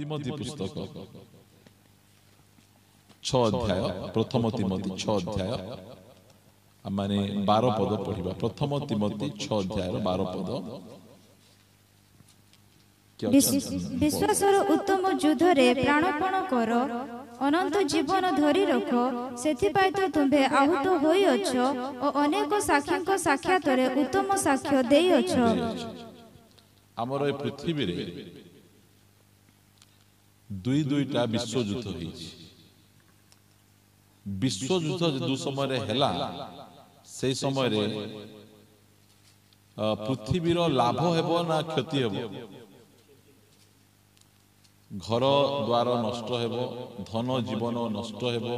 तिमोथी पुस्तक 6 अध्याय प्रथम तिमोथी 6 अध्याय माने 12 पद पढ़िबा। प्रथम तिमोथी 6 अध्याय 12 पद विश्वासर उत्तम युद्ध रे प्राणपण कर, अनंत जीवन धरी रख, सेथिपाई तो तुम्भे आहूत होई अछ और अनेक साक्षीक साक्षात रे उत्तम साक्ष्य देई अछ। हमर ए पृथ्वी रे दुईटा विश्व युद्ध होईछि। विश्व युद्ध जो समय रे हैला से समय रे पृथ्वी रो लाभ हेबो ना क्षति हेबो? घर द्वार नष्ट हेबो, धन जीवन नष्ट हेबो।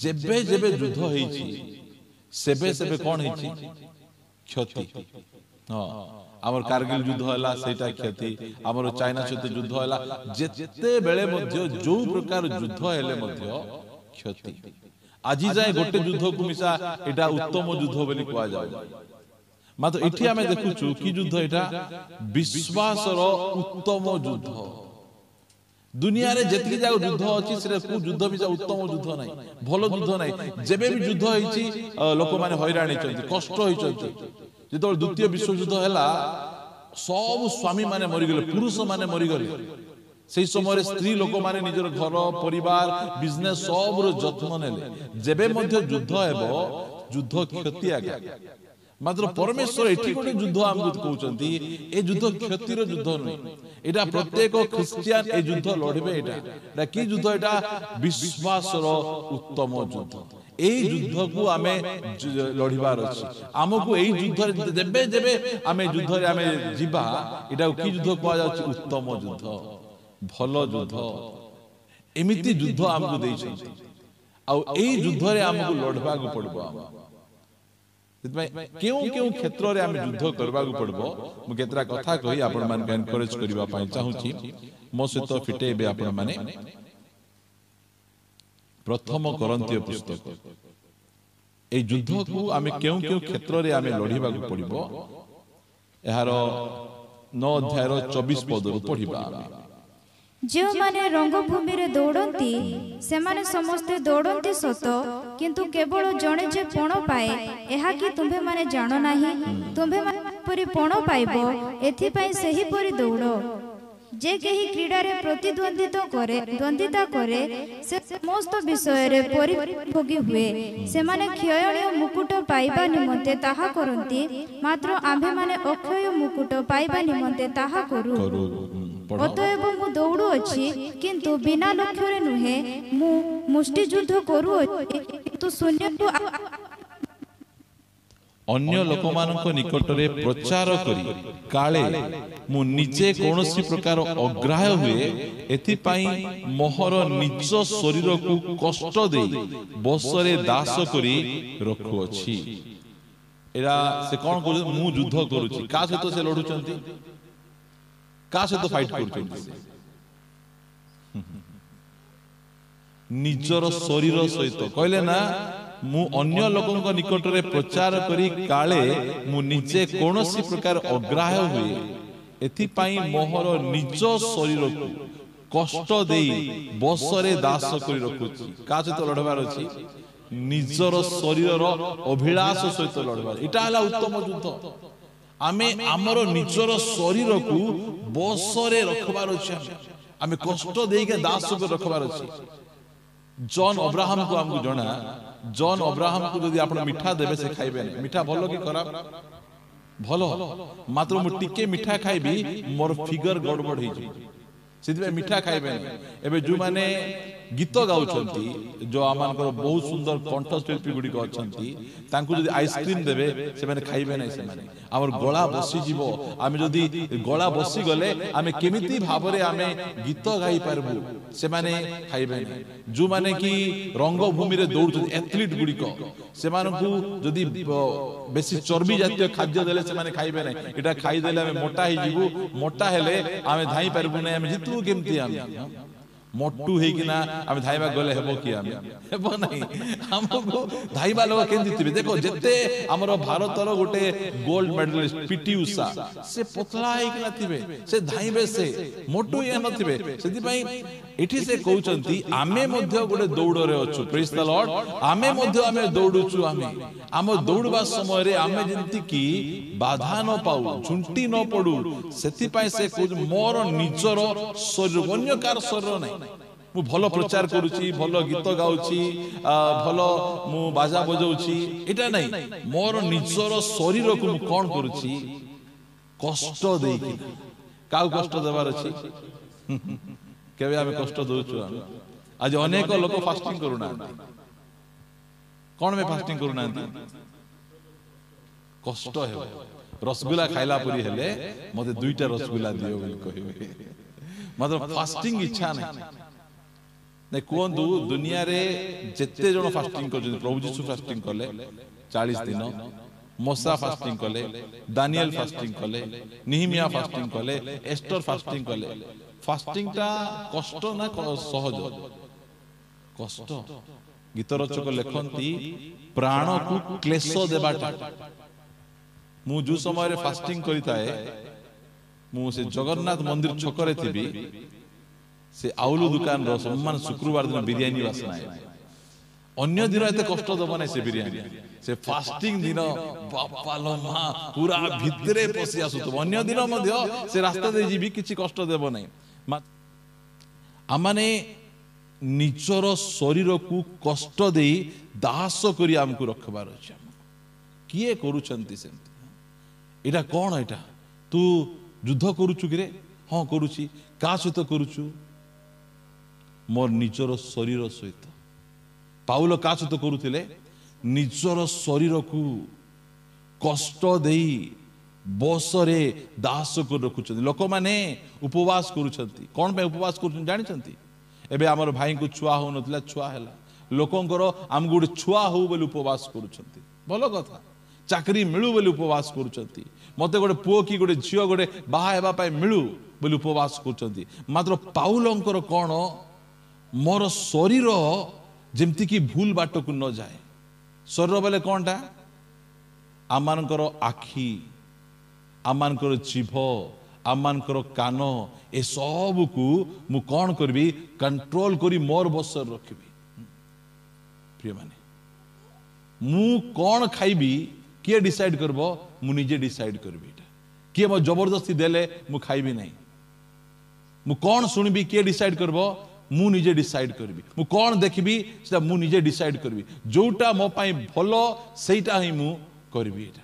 जेबे जेबे युद्ध होईछि सेबे सेबे कोन होईछि? क्षति। हां, आमर कारगिल युद्ध हला सेटा क्षति, आमर चाइना सहित युद्ध हला, जेते बेले मध्य जो प्रकार युद्ध हेले मध्य क्षति। आज जाए गोटे युद्ध को मिसा एटा उत्तम युद्ध बोली कुआ जाय। मात्र एठी आमे देखुछु कि युद्ध एटा विश्वासर उत्तम युद्ध। दुनिया रे जेतकी जाग युद्ध अछि से को युद्ध मिसा उत्तम युद्ध नै, भलो युद्ध नै। जेबे भी युद्ध होईछि लोक माने हैराणी छथि, कष्ट होईछथि। जेतो द्वितीय विश्व युद्ध हैला सब स्वामी माने मरि गेले, पुरुष माने मरि गेले। सेही समय स्त्री लोक माने निजर घर परिवार बिजनेस सब रो जत्न नेले। जेबे मध्य युद्ध हेबो युद्ध क्षति आगे। मात्र परमेश्वर एठी गोटे युद्ध हमको कहउचंती ए युद्ध क्षतिर युद्ध नै। एटा प्रत्येक ख्रिस्टियन ए युद्ध लढबे। एटा की युद्ध? एटा विश्वासर उत्तम युद्ध। ए युद्ध को आमे लढिबार अछि। हमको ए युद्ध जेबे जेबे आमे युद्ध रे आमे जिबा एटा की युद्ध कहआ जाउछि? उत्तम युद्ध, भलो युद्ध। एमिति युद्ध हमको दैछंती। आ ए युद्ध रे हमको लढबा को पड़बो। क्यों क्यों क्षेत्र रे आमे युद्ध करबा को पड़बो मु केतरा कथा कहि आपण मान के एनकरेज करिबा पई चाहूची। मो सहित फिटेबे आपण माने प्रथम कोरिन्थीय पुस्तक ए युद्ध को आमे क्यों क्यों क्षेत्र रे आमे लढिबा को पड़बो एहार 9 अध्याय 24 पद रु पढिबा। जो माने रंगभूमि रे दौड़ती से माने समस्ते दौड़ती सत, किंतु केवल जणे जे पण पाए एहा कि तुम्भे माने जानो नाही। तुम्भे माने परि पण पाइबो, एथि पई सेही परि दौड़। जे केही क्रीडा रे द्वंद्विता करे से समस्त विषय रे परिभोगी हुए। से माने क्षयणीय मुकुट पाइबा निमंते ताहा करंती, मात्र आम्भे माने अक्षय मुकुट पाइबा निमंते ताहा करू। अतएव मु दौड़ू अछि, किंतु बिना लक्ष्य रे नुहे। मु मुष्टि युद्ध करू अछि, किंतु शून्य को अन्य लोकमानक निकट रे प्रचार करी काले मु निजे कोनोसी प्रकार अग्राह्य हुए। एथि पई मोहर निज शरीर को कष्ट देई बसरे दास करी रखु अछि। एरा से कोन कहू? मु युद्ध करूची। का सहित से लढुचंती? का सहित फाइट करूचंती? निजर शरीर सहित कहले ना, मु अन्य लोकक निकट रे प्रचार करी काले मु निजे कोनोसी प्रकार अग्राह्य हुए। एथि पई मोहर निज शरीर को कष्ट देई बसरे दास करी रखुची। का सहित लढबार अछि? निजर शरीर अभिलाष सहित लढबार। एटा हला उत्तम युद्ध। आमे हमर निजर शरीर को बसरे रखबार अछि। आमे कष्ट देई के दास को रखबार अछि। जॉन अब्राहम को हमको जणा, जॉन अब्राहम को यदि आपण मिठा देबे से खाइबे नै। मिठा भलो कि खराब? भलो। मात्र मु टिके मिठा खाइबी मोर फिगर गड़बड़ हे जी, सिधे मिठा खाइबे नै। एबे जो माने गीत गाउछंती, जो आमानकर बहुत सुंदर कंठशिल्पी गुडी को अछंती, तांकु जदि आइसक्रीम देबे से माने खाइबे नै। से माने हमर गळा बसी जीवो। आमे जदि गळा बसी गले आमे केमिति भाबरे आमे गीत गाई पारबु, से माने खाइबे नै। जो माने कि रंगभूमि रे दौड़ एथलीट गुडी को से मानकु जदि बेसी चर्बी जातीय खाद्य देले से माने खाइबे नै। एटा खाइ देले आमे मोटा हे जीवु। मोटा हेले आमे धाई पारबु नै, आमे जितु केमति आमे मोटू होना आम धाइबा गले हेबो कि आम हेबो नहीं हमको धाइबा लोग केंदी थिबे देखो जेते हमर भारतर गोटे गोल्ड मेडलिस्ट पीटी उषा से पतला होइकना थिबे से धाइबे से मोटू या न थिबे सेति पई एठी से कहउचंती आमे मध्य गोटे दौड़ रे अछु प्रेज द लॉर्ड आमे मध्य आमे दौड़ुचु आम दौड़बा समय रे आमे जेंति की बाधा न पाऊ झुंटी न पड़ू सेति पई से कहउच मोर निजर शरीर अन्य कार शरीर नहीं मु भलो प्रचार करूची भलो गीत गाउची भलो मु बाजा बजाउची एटा नहीं मोर निजर शरीर को मु कोन करूची कष्ट देकी काउ कष्ट देबार अछि केबे आमे कष्ट दोचु आज अनेक लोक फास्टिंग करूना कोन में फास्टिंग करूना कष्ट हे रसगुल्ला खाइला परी हेले मते दुईटा रसगुल्ला दियो बोली कहिबे मतलब फास्टिंग इच्छा नहीं कहतु दुनिया रे जेते जन फास्टिंग कर प्रभु जीशु फास्टिंग कले 40 दिन मोसा फास्टिंग कले दानियल फास्टिंग कले निहिमिया फास्टिंग कले एस्टर फास्टिंग कले फास्टिंग टा कष्ट ना सहज कष्ट गीत रचक लिखती प्राण को क्लेश देबाटा मु जो समय रे फास्टिंग करिता है मु से जगन्नाथ मंदिर छकरे थी से आउलू दुकान रो सम्मान शुक्रवार दिन बिरयानी वासना है अन्य दिन एते कष्ट दब ना से बिरयानी से फास्टिंग दिन बापा लो मां पूरा भितरे पसी आसुत अन्य दिन मध्य से रास्ता दे जीवी किछि कष्ट देब नै आमाने निजर शरीर को कष्ट दे दास करी हमकु रखबार अछि किए करूछंती सेंती एटा कोन एटा तू युद्ध करूछु कि रे हां करूछि का सहित करूछु मोर निजर शरीर सहित पाउल का सहित करूथिले निजर शरीर को कष्ट देई बसरे दास को रखुछथि लोक माने उपवास करूछथि कोन पे उपवास करूछथि जानि छथि एबे हमर भाई को छुआ हो नथिला छुआ हैला लोकंकर आम गुड छुआ हो बोली उपवास करूछथि भलो कथा चाकरी मिलू बोली उपवास करूछथि मते गोटे पुओ की गोटे झियो गोटे बाहा हेबा पाए मिलू बोली उपवास करूछथि मात्र पाउलंकर कोन मोर शरीर जेमति की भूल बाट को न जाए शरीर बोले कोनटा आमानकर आखी आमानकर जीभ आमानकर कान ए सब को मु कोन करबी कंट्रोल करी मोर बसर रखबी प्रिय माने मु कोन खाइबी किए डिसाइड करबो मु निजे डिसाइड करबी एटा किए मो जबरदस्ती देले मु खाइबी नहीं मु कोन सुनबी किए डिसाइड करबो मु निजे डिसाइड करबी मु कोन देखबी सेटा मु निजे डिसाइड करबी जोटा मो पाई भलो सेटा ही मु करबी एटा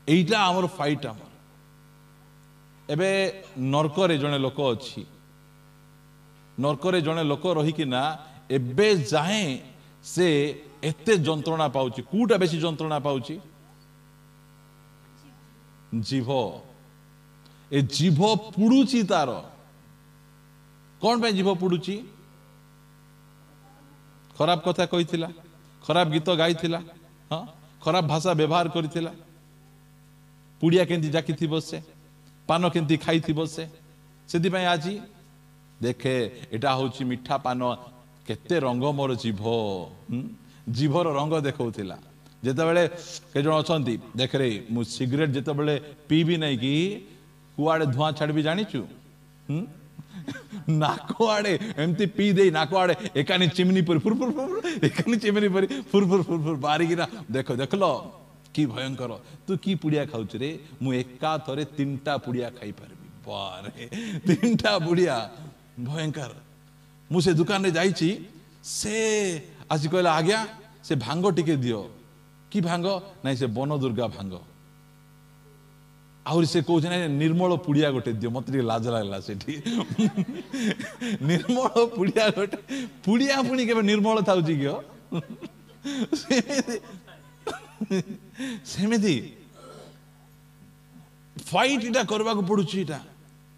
एटा हमर फाइट हमर एबे नरकरे जने लोक अछि नरकरे जने लोक रही कि ना एबे जाए से एते जंत्रणा पाउची कूटा बेसी जंत्रणा पाउची जीभ ए जीभ पुडुची तार कौन पे जीभ पुडुची खराब कथा कहिथिला खराब गीत गाइथिला हाँ खराब भाषा व्यवहार करिथिला पुड़िया केंती जाकी थी बसे पान केंती खाई थी बसे सेति पई आजी देखे एटा होची मिठा पान केते रंग मोर जीभ जीभर रंग देखौथिला जेते बेले के जण अछंती देख रे मु सिगरेट जेते बेले पीबी नै कि कुआडे धुआं छाड़बी जानिचु नाको आड़े एमती पी दे नाको आड़े एकानी चिमनी पर फुर फुर फुर एकानी चिमनी पर फुर फुर फुर फुर बारी गिना देखो देखलो की भयंकर तू की पुड़िया खाउछ रे मु एका थरे तीनटा पुड़िया खाई परबी बारे तीनटा पुड़िया भयंकर मु से दुकान रे जाईची से आज कहला आज्ञा से भांग टिके दियो की भांग नहीं से बन दुर्गा भांग आउर से कहू ना निर्मल पुड़िया गोटे दियो मत लाज लागला सेठी निर्मल पुड़िया गोटे पुड़िया पुणी के निर्मल था सेमिति फाइट इटा करबा को पड़ुची इटा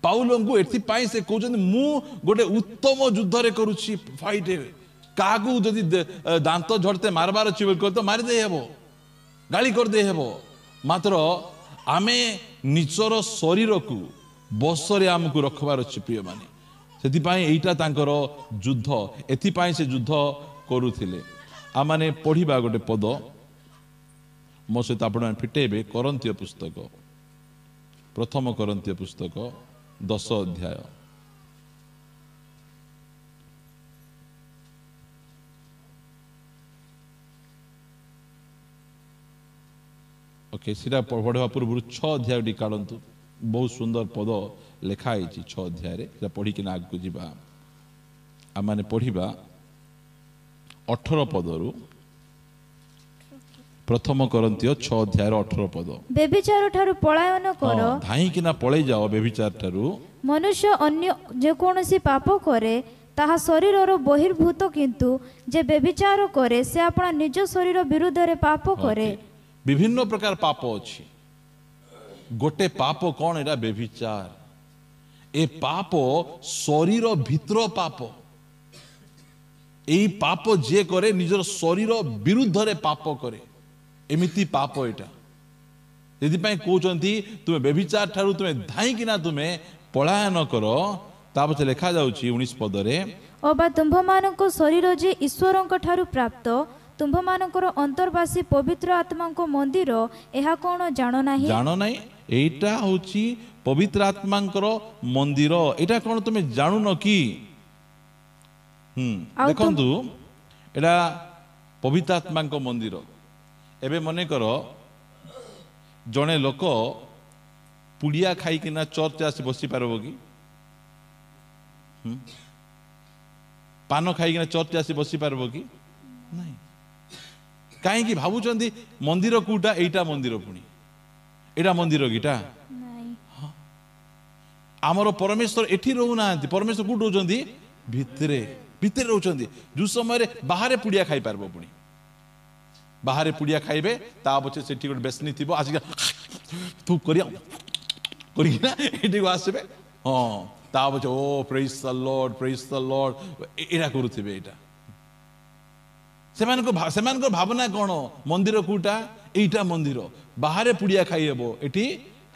पाउलं को एथि पाई से कहउछन मु गोटे उत्तम युद्ध रे करूची फाइट कागु जदि दांत झड़ते मारबार अछि बोल तो मारि दे हेबो गाली कर दे हेबो मात्र आमे निचर शरीर को बसरे आमको रखबार अछि प्रिय माने ସେଥିପାଇଁ ଏଇଟା ତାଙ୍କର ଯୁଦ୍ଧ, ଏଥିପାଇଁ ସେ ଯୁଦ୍ଧ କରୁଥିଲେ। ଆମମାନେ ପଢ଼ିବା ଗୋଟେ ପଦ ମୋ ସହିତ ଆପଣମାନେ ଫିଟେଇବେ। କରନ୍ତୀୟ ପୁସ୍ତକ, ପ୍ରଥମ କରନ୍ତୀୟ ପୁସ୍ତକ 10 ଅଧ୍ୟାୟ। ଓକେ, ସେଟା ପଢ଼ିବା ପୂର୍ବରୁ 6 ଅଧ୍ୟାୟଟି କାଢ଼ନ୍ତୁ। ବହୁତ ସୁନ୍ଦର ପଦ ଲେଖା ହେଇଛି 6 ଅଧ୍ୟାୟରେ, ସେଟା ପଢ଼ିକିନା ଆଗକୁ ଯିବା। ଆମମାନେ ପଢ଼ିବା 18 ପଦରୁ, ପ୍ରଥମ କରନ୍ତୀୟ 6 ଅଧ୍ୟାୟର 18 ପଦ। ବ୍ୟଭିଚାର ଠାରୁ ପଳାୟନ କର। ଧାଇଁକିନା ପଳେଇ ଯାଅ ବ୍ୟଭିଚାର ଠାରୁ। ମନୁଷ୍ୟ ଅନ୍ୟ ଯେକୌଣସି ପାପ କରେ ତାହା ଶରୀରର ବହିର୍ଭୂତ, କିନ୍ତୁ ଯେ ବ୍ୟଭିଚାର କରେ ସେ ଆପଣା ନିଜ ଶରୀର ବିରୁଦ୍ଧରେ ପାପ କରେ। ବିଭିନ୍ନ ପ୍ରକାର ପାପ ଅଛି। ଗୋଟେ ପାପ କଣ? ଏଟା ବ୍ୟଭିଚାର। ଏ ପାପ ଶରୀର ଭିତର ପାପ। এই পাপ যে করে নিজের শরীর বিরুদ্ধে পাপ করে, এমিতি পাপ এটা। ସେଥିପାଇଁ କହୁଛନ୍ତି ତୁମେ ବ୍ୟଭିଚାର ଠାରୁ ତୁମେ ଧାଇଁକିନା ତୁମେ ପଳାୟନ କର। ତାପରେ ଲେଖା ଯାଉଛି 19 ପଦରେ, ଅବା ତୁମ୍ଭମାନଙ୍କ ଶରୀର ଯେ ଈଶ୍ୱରଙ୍କ ଠାରୁ ପ୍ରାପ୍ତ, ତୁମ୍ଭମାନଙ୍କର ଅନ୍ତର୍ବାସୀ ପବିତ୍ର ଆତ୍ମାଙ୍କ ମନ୍ଦିର, ଏହା କଣ ଜାଣ ନାହିଁ? ଜାଣ ନାହିଁ? এইটা ହଉଛି ପବିତ୍ର ଆତ୍ମାଙ୍କର ମନ୍ଦିର। ଏଇଟା କଣ ତୁମେ ଜାଣୁନ କି? ଦେଖନ୍ତୁ, ଏଟା ପବିତ୍ର ଆତ୍ମାଙ୍କ ମନ୍ଦିର। ଏବେ ମନେକର ଜଣେ ଲୋକ ପୁଡ଼ିଆ ଖାଇକିନା ଚର୍ଚ୍ଚ ଆସି ବସିପାରିବ କି? ପାନ ଖାଇକିନା ଚର୍ଚ୍ଚ ଆସି ବସିପାରିବ କି? ନାଇଁ। କାହିଁକି ଭାବୁଛନ୍ତି ମନ୍ଦିର କୋଉଟା? ଏଇଟା ମନ୍ଦିର। ପୁଣି ଏଇଟା ମନ୍ଦିର କିଟା? ଆମର ପରମେଶ୍ୱର ଏଠି ରହୁନାହାନ୍ତି। ପରମେଶ୍ୱର କୋଉଠି ରହୁଛନ୍ତି? ଭିତରେ, ଭିତରେ ରହୁଛନ୍ତି। ଯୋଉ ସମୟରେ ବାହାରେ ପୁଡ଼ିଆ ଖାଇପାରିବ, ପୁଣି ବାହାରେ ପୁଡ଼ିଆ ଖାଇବେ, ତା ପଛେ ସେଠି ଗୋଟେ ବେସନି ଥିବ, ଆସିକି ତୁ କରିକିନା ଏଠିକୁ ଆସିବେ। ତା ପଛେ ଓ ପ୍ରେଜ୍ ଦ ଲର୍ଡ, ପ୍ରେଜ୍ ଦ ଲର୍ଡ, ଏଇଟା କରୁଥିବେ। ଏଇଟା ସେମାନଙ୍କର ଭାବନା କଣ? ମନ୍ଦିର କୋଉଟା? ଏଇଟା ମନ୍ଦିର। ବାହାରେ ପୁଡ଼ିଆ ଖାଇହେବ, ଏଠି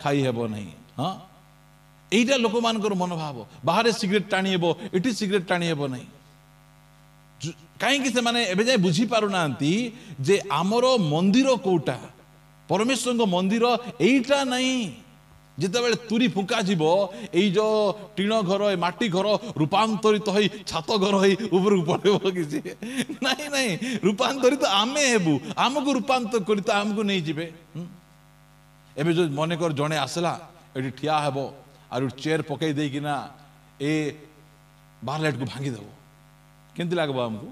ଖାଇହେବ ନାହିଁ। এইটা ଲୋକମାନଙ୍କର ମନୋଭାବ। ବାହାରେ ସିଗାରେଟ ଟାଣି ହେବ, ଏଠି ସିଗାରେଟ ଟାଣି ହେବ ନାହିଁ। କାହିଁକି ସେମାନେ ଏବେ ଯାଏ ବୁଝିପାରୁନାହାନ୍ତି ଯେ ଆମର ମନ୍ଦିର କୋଉଟା? ପରମେଶ୍ୱରଙ୍କ ମନ୍ଦିର ଏଇଟା ନାହିଁ। ଯେତେବେଳେ ତୁରି ଫୁଙ୍କାଯିବ, ଏଇ ଯୋଉ ଟିଣ ଘର, ଏ ମାଟି ଘର ରୂପାନ୍ତରିତ ହେଇ ଛାତ ଘର ହେଇ ଉପରକୁ ପଳେଇବ କିଛି? ନାଇଁ ନାଇଁ, ରୂପାନ୍ତରିତ ଆମେ ହେବୁ। ଆମକୁ ରୂପାନ୍ତର କରି ତ ଆମକୁ ନେଇଯିବେ। ଏବେ ଯୋଉ ମନେକର ଜଣେ ଆସିଲା, ଏଠି ଠିଆ ହେବ, ଆଉ ଚେୟାର ପକେଇ ଦେଇକିନା ଏ ବାର ଲାଇଟ୍କୁ ଭାଙ୍ଗିଦେବ, କେମିତି ଲାଗିବ ଆମକୁ?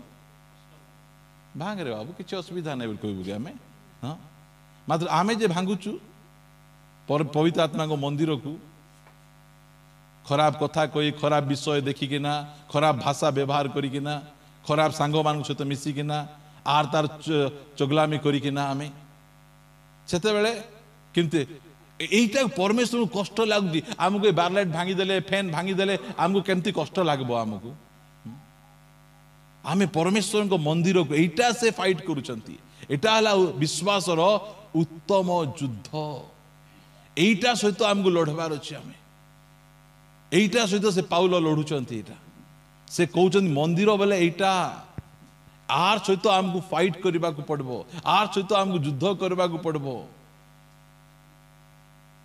ଭାଙ୍ଗରେ ବାବୁ, କିଛି ଅସୁବିଧା ନାହିଁ ବୋଲି କହିବୁ କି ଆମେ? ମାତ୍ର ଆମେ ଯେ ଭାଙ୍ଗୁଛୁ ପବିତ୍ର ଆତ୍ମାଙ୍କ ମନ୍ଦିରକୁ, ଖରାପ କଥା କହି, ଖରାପ ବିଷୟ ଦେଖିକିନା, ଖରାପ ଭାଷା ବ୍ୟବହାର କରିକିନା, ଖରାପ ସାଙ୍ଗମାନଙ୍କ ସହିତ ମିଶିକିନା, ଆର ତାର ଚଗଲାମି କରିକିନା ଆମେ ସେତେବେଳେ କେମିତି এইটা পরমেশ্বরକୁ କଷ୍ଟ ଲାଗୁଛି। ଆମକୁ ଏ ବାର ଲାଇଟ୍ ଭାଙ୍ଗିଦେଲେ, ଫ୍ୟାନ୍ ଭାଙ୍ଗିଦେଲେ ଆମକୁ କେମିତି କଷ୍ଟ ଲାଗିବ ଆମକୁ? ଆମେ ପରମେଶ୍ୱରଙ୍କ ମନ୍ଦିରକୁ, ଏଇଟା ସେ ଫାଇଟ୍ କରୁଛନ୍ତି। ଏଇଟା ହେଲା ବିଶ୍ୱାସର ଉତ୍ତମ ଯୁଦ୍ଧ। এইটা ସହିତ ଆମକୁ ଲଢ଼ିବାର ଅଛି। ଆମେ এইটা ସହିତ ସେ ପାଉଲ ଲଢ଼ୁଛନ୍ତି। ଏଇଟା ସେ କହୁଛନ୍ତି ମନ୍ଦିର ବୋଲେ ଏଇଟା। ଆର ସହିତ ଆମକୁ ଫାଇଟ୍ କରିବାକୁ ପଡ଼ିବ, ଆର ସହିତ ଆମକୁ ଯୁଦ୍ଧ କରିବାକୁ ପଡ଼ିବ।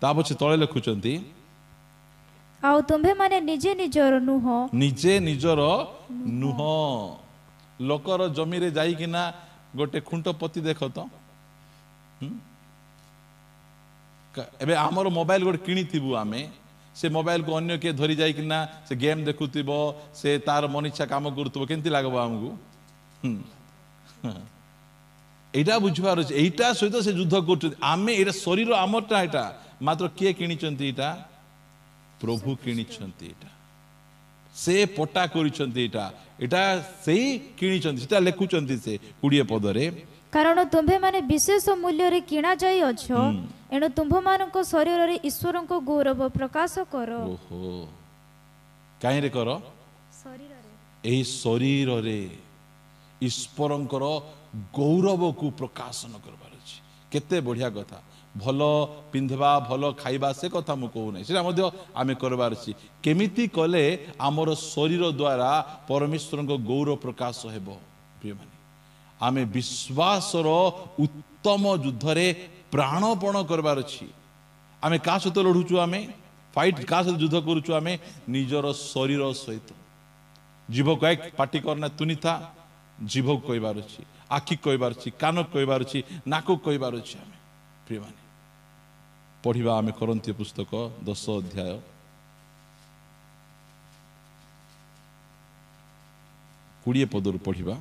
ତା ପଛେ ତଳେ ଲେଖୁଛନ୍ତି, ଆଉ ତୁମ୍ଭେମାନେ ନିଜେ ନିଜର ନୁହଁ। ନିଜେ ନିଜର ନୁହଁ। ଲୋକର ଜମିରେ ଯାଇକିନା ଗୋଟେ ଖୁଣ୍ଟ ପୋତି ଦେଖ ତ। ଏବେ ଆମର ମୋବାଇଲ ଗୋଟେ କିଣିଥିବୁ ଆମେ, ସେ ମୋବାଇଲକୁ ଅନ୍ୟ କିଏ ଧରି ଯାଇକିନା ସେ ଗେମ୍ ଦେଖୁଥିବ, ସେ ତାର ମନିଚ୍ଛା କାମ କରୁଥିବ, କେମିତି ଲାଗିବ ଆମକୁ? এইটা বুঝবার আছে। এইটা সহিত সে যুদ্ধ করছেন। আমি এটা শরীর আমারটা, এটা মাত্র কে কিনিছন্তি? এটা প্রভু কিনিছন্তি। এটা সে পটা করিছন্তি। এটা এটা সেই কিনিছন্তি। সেটা লেখুছন্তি সে 20 পদরে, কারণ ତୁମ୍ଭେମାନେ ବିଶେଷ ମୂଲ୍ୟରେ କିଣା ଯାଇଅଛ, ଏଣୁ ତୁମ୍ଭମାନଙ୍କ ଶରୀରରେ ଈଶ୍ୱରଙ୍କ ଗୌରବ ପ୍ରକାଶ କର। ଓହୋ, କାହିଁରେ କର? ଏହି ଶରୀରରେ ଈଶ୍ୱରଙ୍କର ଗୌରବକୁ ପ୍ରକାଶନ କରିବାର ଅଛି। କେତେ ବଢିଆ କଥା। ଭଲ ପିନ୍ଧିବା ଭଲ ଖାଇବା ସେ କଥା ମୁଁ କହୁନାହିଁ, ସେଟା ମଧ୍ୟ ଆମେ କରିବାର ଅଛି। କେମିତି କଲେ ଆମର ଶରୀର ଦ୍ୱାରା ପରମେଶ୍ୱରଙ୍କ ଗୌରବ ପ୍ରକାଶ ହେବ? ପ୍ରିୟମାନେ, ଆମେ ବିଶ୍ୱାସର ଉତ୍ତମ ଯୁଦ୍ଧରେ ପ୍ରାଣପଣ କରିବାର ଅଛି। ଆମେ କାହା ସହିତ ଲଢୁଛୁ? ଆମେ ফাইট কার সাথে যুদ্ধ করুছু? আমি নিজর শরীর সহিত। জীব কয়েক পাটি করনা তুনিথা, জীব কইবার ଅଛି, আখি কইবার ଅଛି, কান কইবার ଅଛି, নাক কইবার ଅଛି। আমি প্রিয়ମାନେ পড়িবা আমি করন্থী পুস্তক 10 অধ্যায় 20 পদରୁ পড়িবা।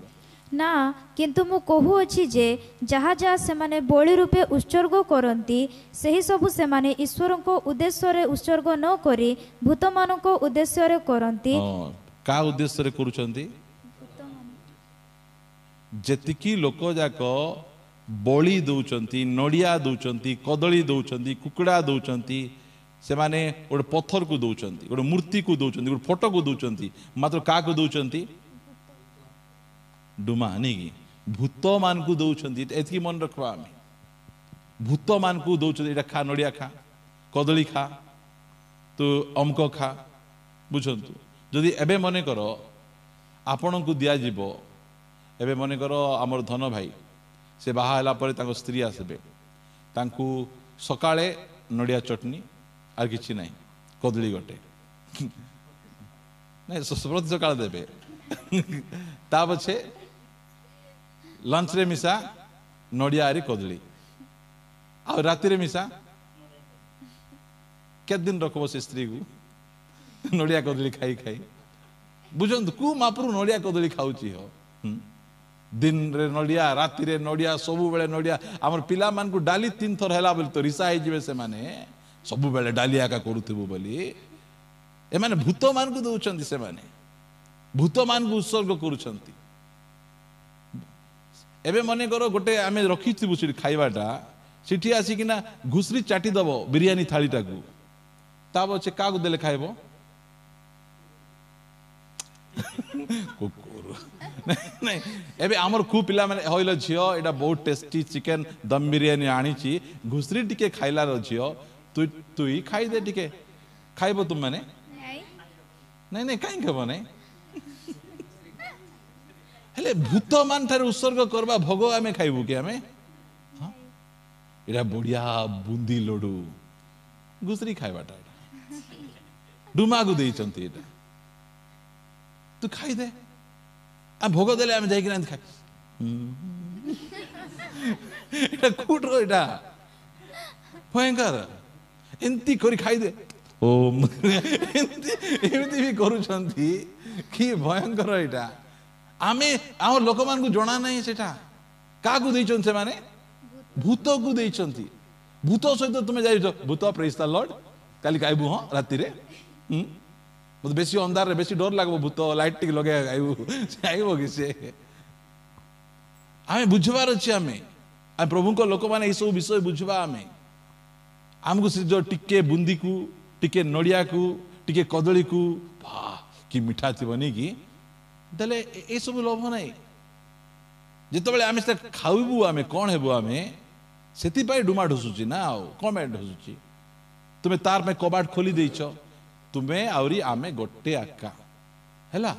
ନା କିନ୍ତୁ ମୁଁ କହୁଅଛି ଯେ ଯାହା ଯାହା ସେମାନେ ବଳି ରୂପେ ଉତ୍ସର୍ଗ କରନ୍ତି, ସେହି ସବୁ ସେମାନେ ଈଶ୍ୱରଙ୍କ ଉଦ୍ଦେଶ୍ୟରେ ଉତ୍ସର୍ଗ ନ କରି ଭୂତମାନଙ୍କ ଉଦ୍ଦେଶ୍ୟରେ କରନ୍ତି। କାହା ଉଦ୍ଦେଶ୍ୟରେ କରୁଛନ୍ତି? ଯେତିକି ଲୋକ ଯାକ ବଳି ଦଉଛନ୍ତି, ନଡ଼ିଆ ଦଉଛନ୍ତି, କଦଳୀ ଦଉଛନ୍ତି, କୁକୁଡ଼ା ଦଉଛନ୍ତି, ସେମାନେ ଗୋଟେ ପଥରକୁ ଦଉଛନ୍ତି, ଗୋଟେ ମୂର୍ତ୍ତିକୁ ଦଉଛନ୍ତି, ଗୋଟେ ଫଟୋକୁ ଦଉଛନ୍ତି, ମାତ୍ର କାହାକୁ ଦଉଛନ୍ତି? ଡୁମା ନେଇକି ଭୂତ ମାନଙ୍କୁ ଦଉଛନ୍ତି। ଏତିକି ମନେ ରଖିବା ଆମେ, ଭୂତ ମାନଙ୍କୁ ଦଉଛନ୍ତି, ଏଇଟା ଖା, ନଡ଼ିଆ ଖା, କଦଳୀ ଖା, ତୁ ଅମକ ଖା। ବୁଝନ୍ତୁ, ଯଦି ଏବେ ମନେକର ଆପଣଙ୍କୁ ଦିଆଯିବ, ଏବେ ମନେକର ଆମର ଧନ ଭାଇ ସେ ବାହା ହେଲା ପରେ ତାଙ୍କ ସ୍ତ୍ରୀ ଆସିବେ, ତାଙ୍କୁ ସକାଳେ ନଡ଼ିଆ ଚଟଣି ଆଉ କିଛି ନାହିଁ, କଦଳୀ ଗୋଟେ ନାଇଁ ପ୍ରତି ସକାଳେ ଦେବେ, ତା ପଛେ ଲଞ୍ଚରେ ମିଶା ନଡ଼ିଆ ଆରି କଦଳୀ, ଆଉ ରାତିରେ ମିଶା। କେତେ ଦିନ ରଖିବ ସେ ସ୍ତ୍ରୀକୁ ନଡ଼ିଆ କଦଳୀ ଖାଇ ଖାଇ? ବୁଝନ୍ତୁ କୋଉ ମାପରୁ ନଡ଼ିଆ କଦଳୀ ଖାଉଛି ହୋ। ଦିନରେ ନଡ଼ିଆ, ରାତିରେ ନଡ଼ିଆ, ସବୁବେଳେ ନଡ଼ିଆ। ଆମର ପିଲାମାନଙ୍କୁ ଡାଲି 3 ଥର ହେଲା ବୋଲି ତ ରିସା ହେଇଯିବେ ସେମାନେ, ସବୁବେଳେ ଡାଲି ଆକା କରୁଥିବୁ ବୋଲି। ଏମାନେ ଭୂତ ମାନଙ୍କୁ ଦଉଛନ୍ତି, ସେମାନେ ଭୂତ ମାନଙ୍କୁ ଉତ୍ସର୍ଗ କରୁଛନ୍ତି। ଏବେ ମନେକର ଗୋଟେ ଆମେ ରଖିଥିବୁ ସେଠି ଖାଇବାଟା, ସେଠି ଆସିକିନା ଘୁଷୁରି ଚାଟି ଦବ ବିରିୟାନୀ ଥାଳିଟାକୁ, ତା ପଛେ କାହାକୁ ଦେଲେ ଖାଇବ? କୁକୁର ନାଇଁ। ଏବେ ଆମର ଖୁବ୍ ପିଲାମାନେ ହଇଲ ଝିଅ ଏଇଟା ବହୁତ ଟେଷ୍ଟି ଚିକେନ ଦମ ବିରିୟାନୀ ଆଣିଛି, ଘୁଷୁରି ଟିକେ ଖାଇଲାର ଝିଅ, ତୁଇ ଖାଇଦେ ଟିକେ, ଖାଇବ ତୁମମାନେ? ନାଇଁ ନାଇଁ, କାହିଁକି ଖାଇବ ନାଇଁ? ହେଲେ ଭୂତ ମାନ ଠାରୁ ଉତ୍ସର୍ଗ କରିବା ଭୋଗ ଆମେ ଖାଇବୁ କି? ଆମେ ଏଇଟା ବଢିଆ ବୁନ୍ଦି ଲଡୁ, ଘୁଷୁରି ଖାଇବାଟା ଏଇଟା ଡୁମାକୁ ଦେଇଛନ୍ତି, ଏଇଟା ତୁ ଖାଇଦେ। ଆମେ ଭୋଗ ଦେଲେ ଆମେ ଯାଇକିନା ଖାଇ, ଏଇଟା କୋଉଠର? ଏଇଟା ଭୟଙ୍କର, ଏମିତି କରି ଖାଇଦେ। ଓ ଏମିତି ବି କରୁଛନ୍ତି, କି ଭୟଙ୍କର ଏଇଟା। ଆମେ ଆମ ଲୋକମାନଙ୍କୁ ଜଣା ନାହିଁ ସେଟା କାହାକୁ ଦେଇଛନ୍ତି ସେମାନେ? ଭୂତକୁ ଦେଇଛନ୍ତି। ଭୂତ ସହିତ ତୁମେ ଯାଇଛ, ଭୂତ ପ୍ରେଜ୍ ଦ ଲର୍ଡ, କାଲି ଖାଇବୁ ହଁ ରାତିରେ। ମତେ ବେଶୀ ଅନ୍ଧାରରେ ବେଶୀ ଡର ଲାଗିବ, ଭୂତ ଲାଇଟ୍ ଟିକେ ଲଗେଇବା ଖାଇବୁ, ସେ ଆଇବ କି? ସେ ଆମେ ବୁଝିବାର ଅଛି। ଆମେ ପ୍ରଭୁଙ୍କ ଲୋକମାନେ ଏଇସବୁ ବିଷୟ ବୁଝିବା। ଆମକୁ ସେ ଯୋଉ ଟିକେ ବୁନ୍ଦିକୁ, ଟିକେ ନଡ଼ିଆକୁ, ଟିକେ କଦଳୀକୁ, କି ମିଠା ଥିବନି କି ଦେଲେ ଏସବୁ ଲୋଭ ନାହିଁ। ଯେତେବେଳେ ଆମେ ସେଟା ଖାଇବୁ, ଆମେ କଣ ହେବୁ? ଆମେ ସେଥିପାଇଁ ଡୁମା ଢସୁଛି ନା, ଆଉ କଣ ପାଇଁ ଢସୁଛି? ତୁମେ ତାର ପାଇଁ କବାଟ ଖୋଲି ଦେଇଛ, ତୁମେ ଆହୁରି ଆମେ ଗୋଟେ ଆକା ହେଲା।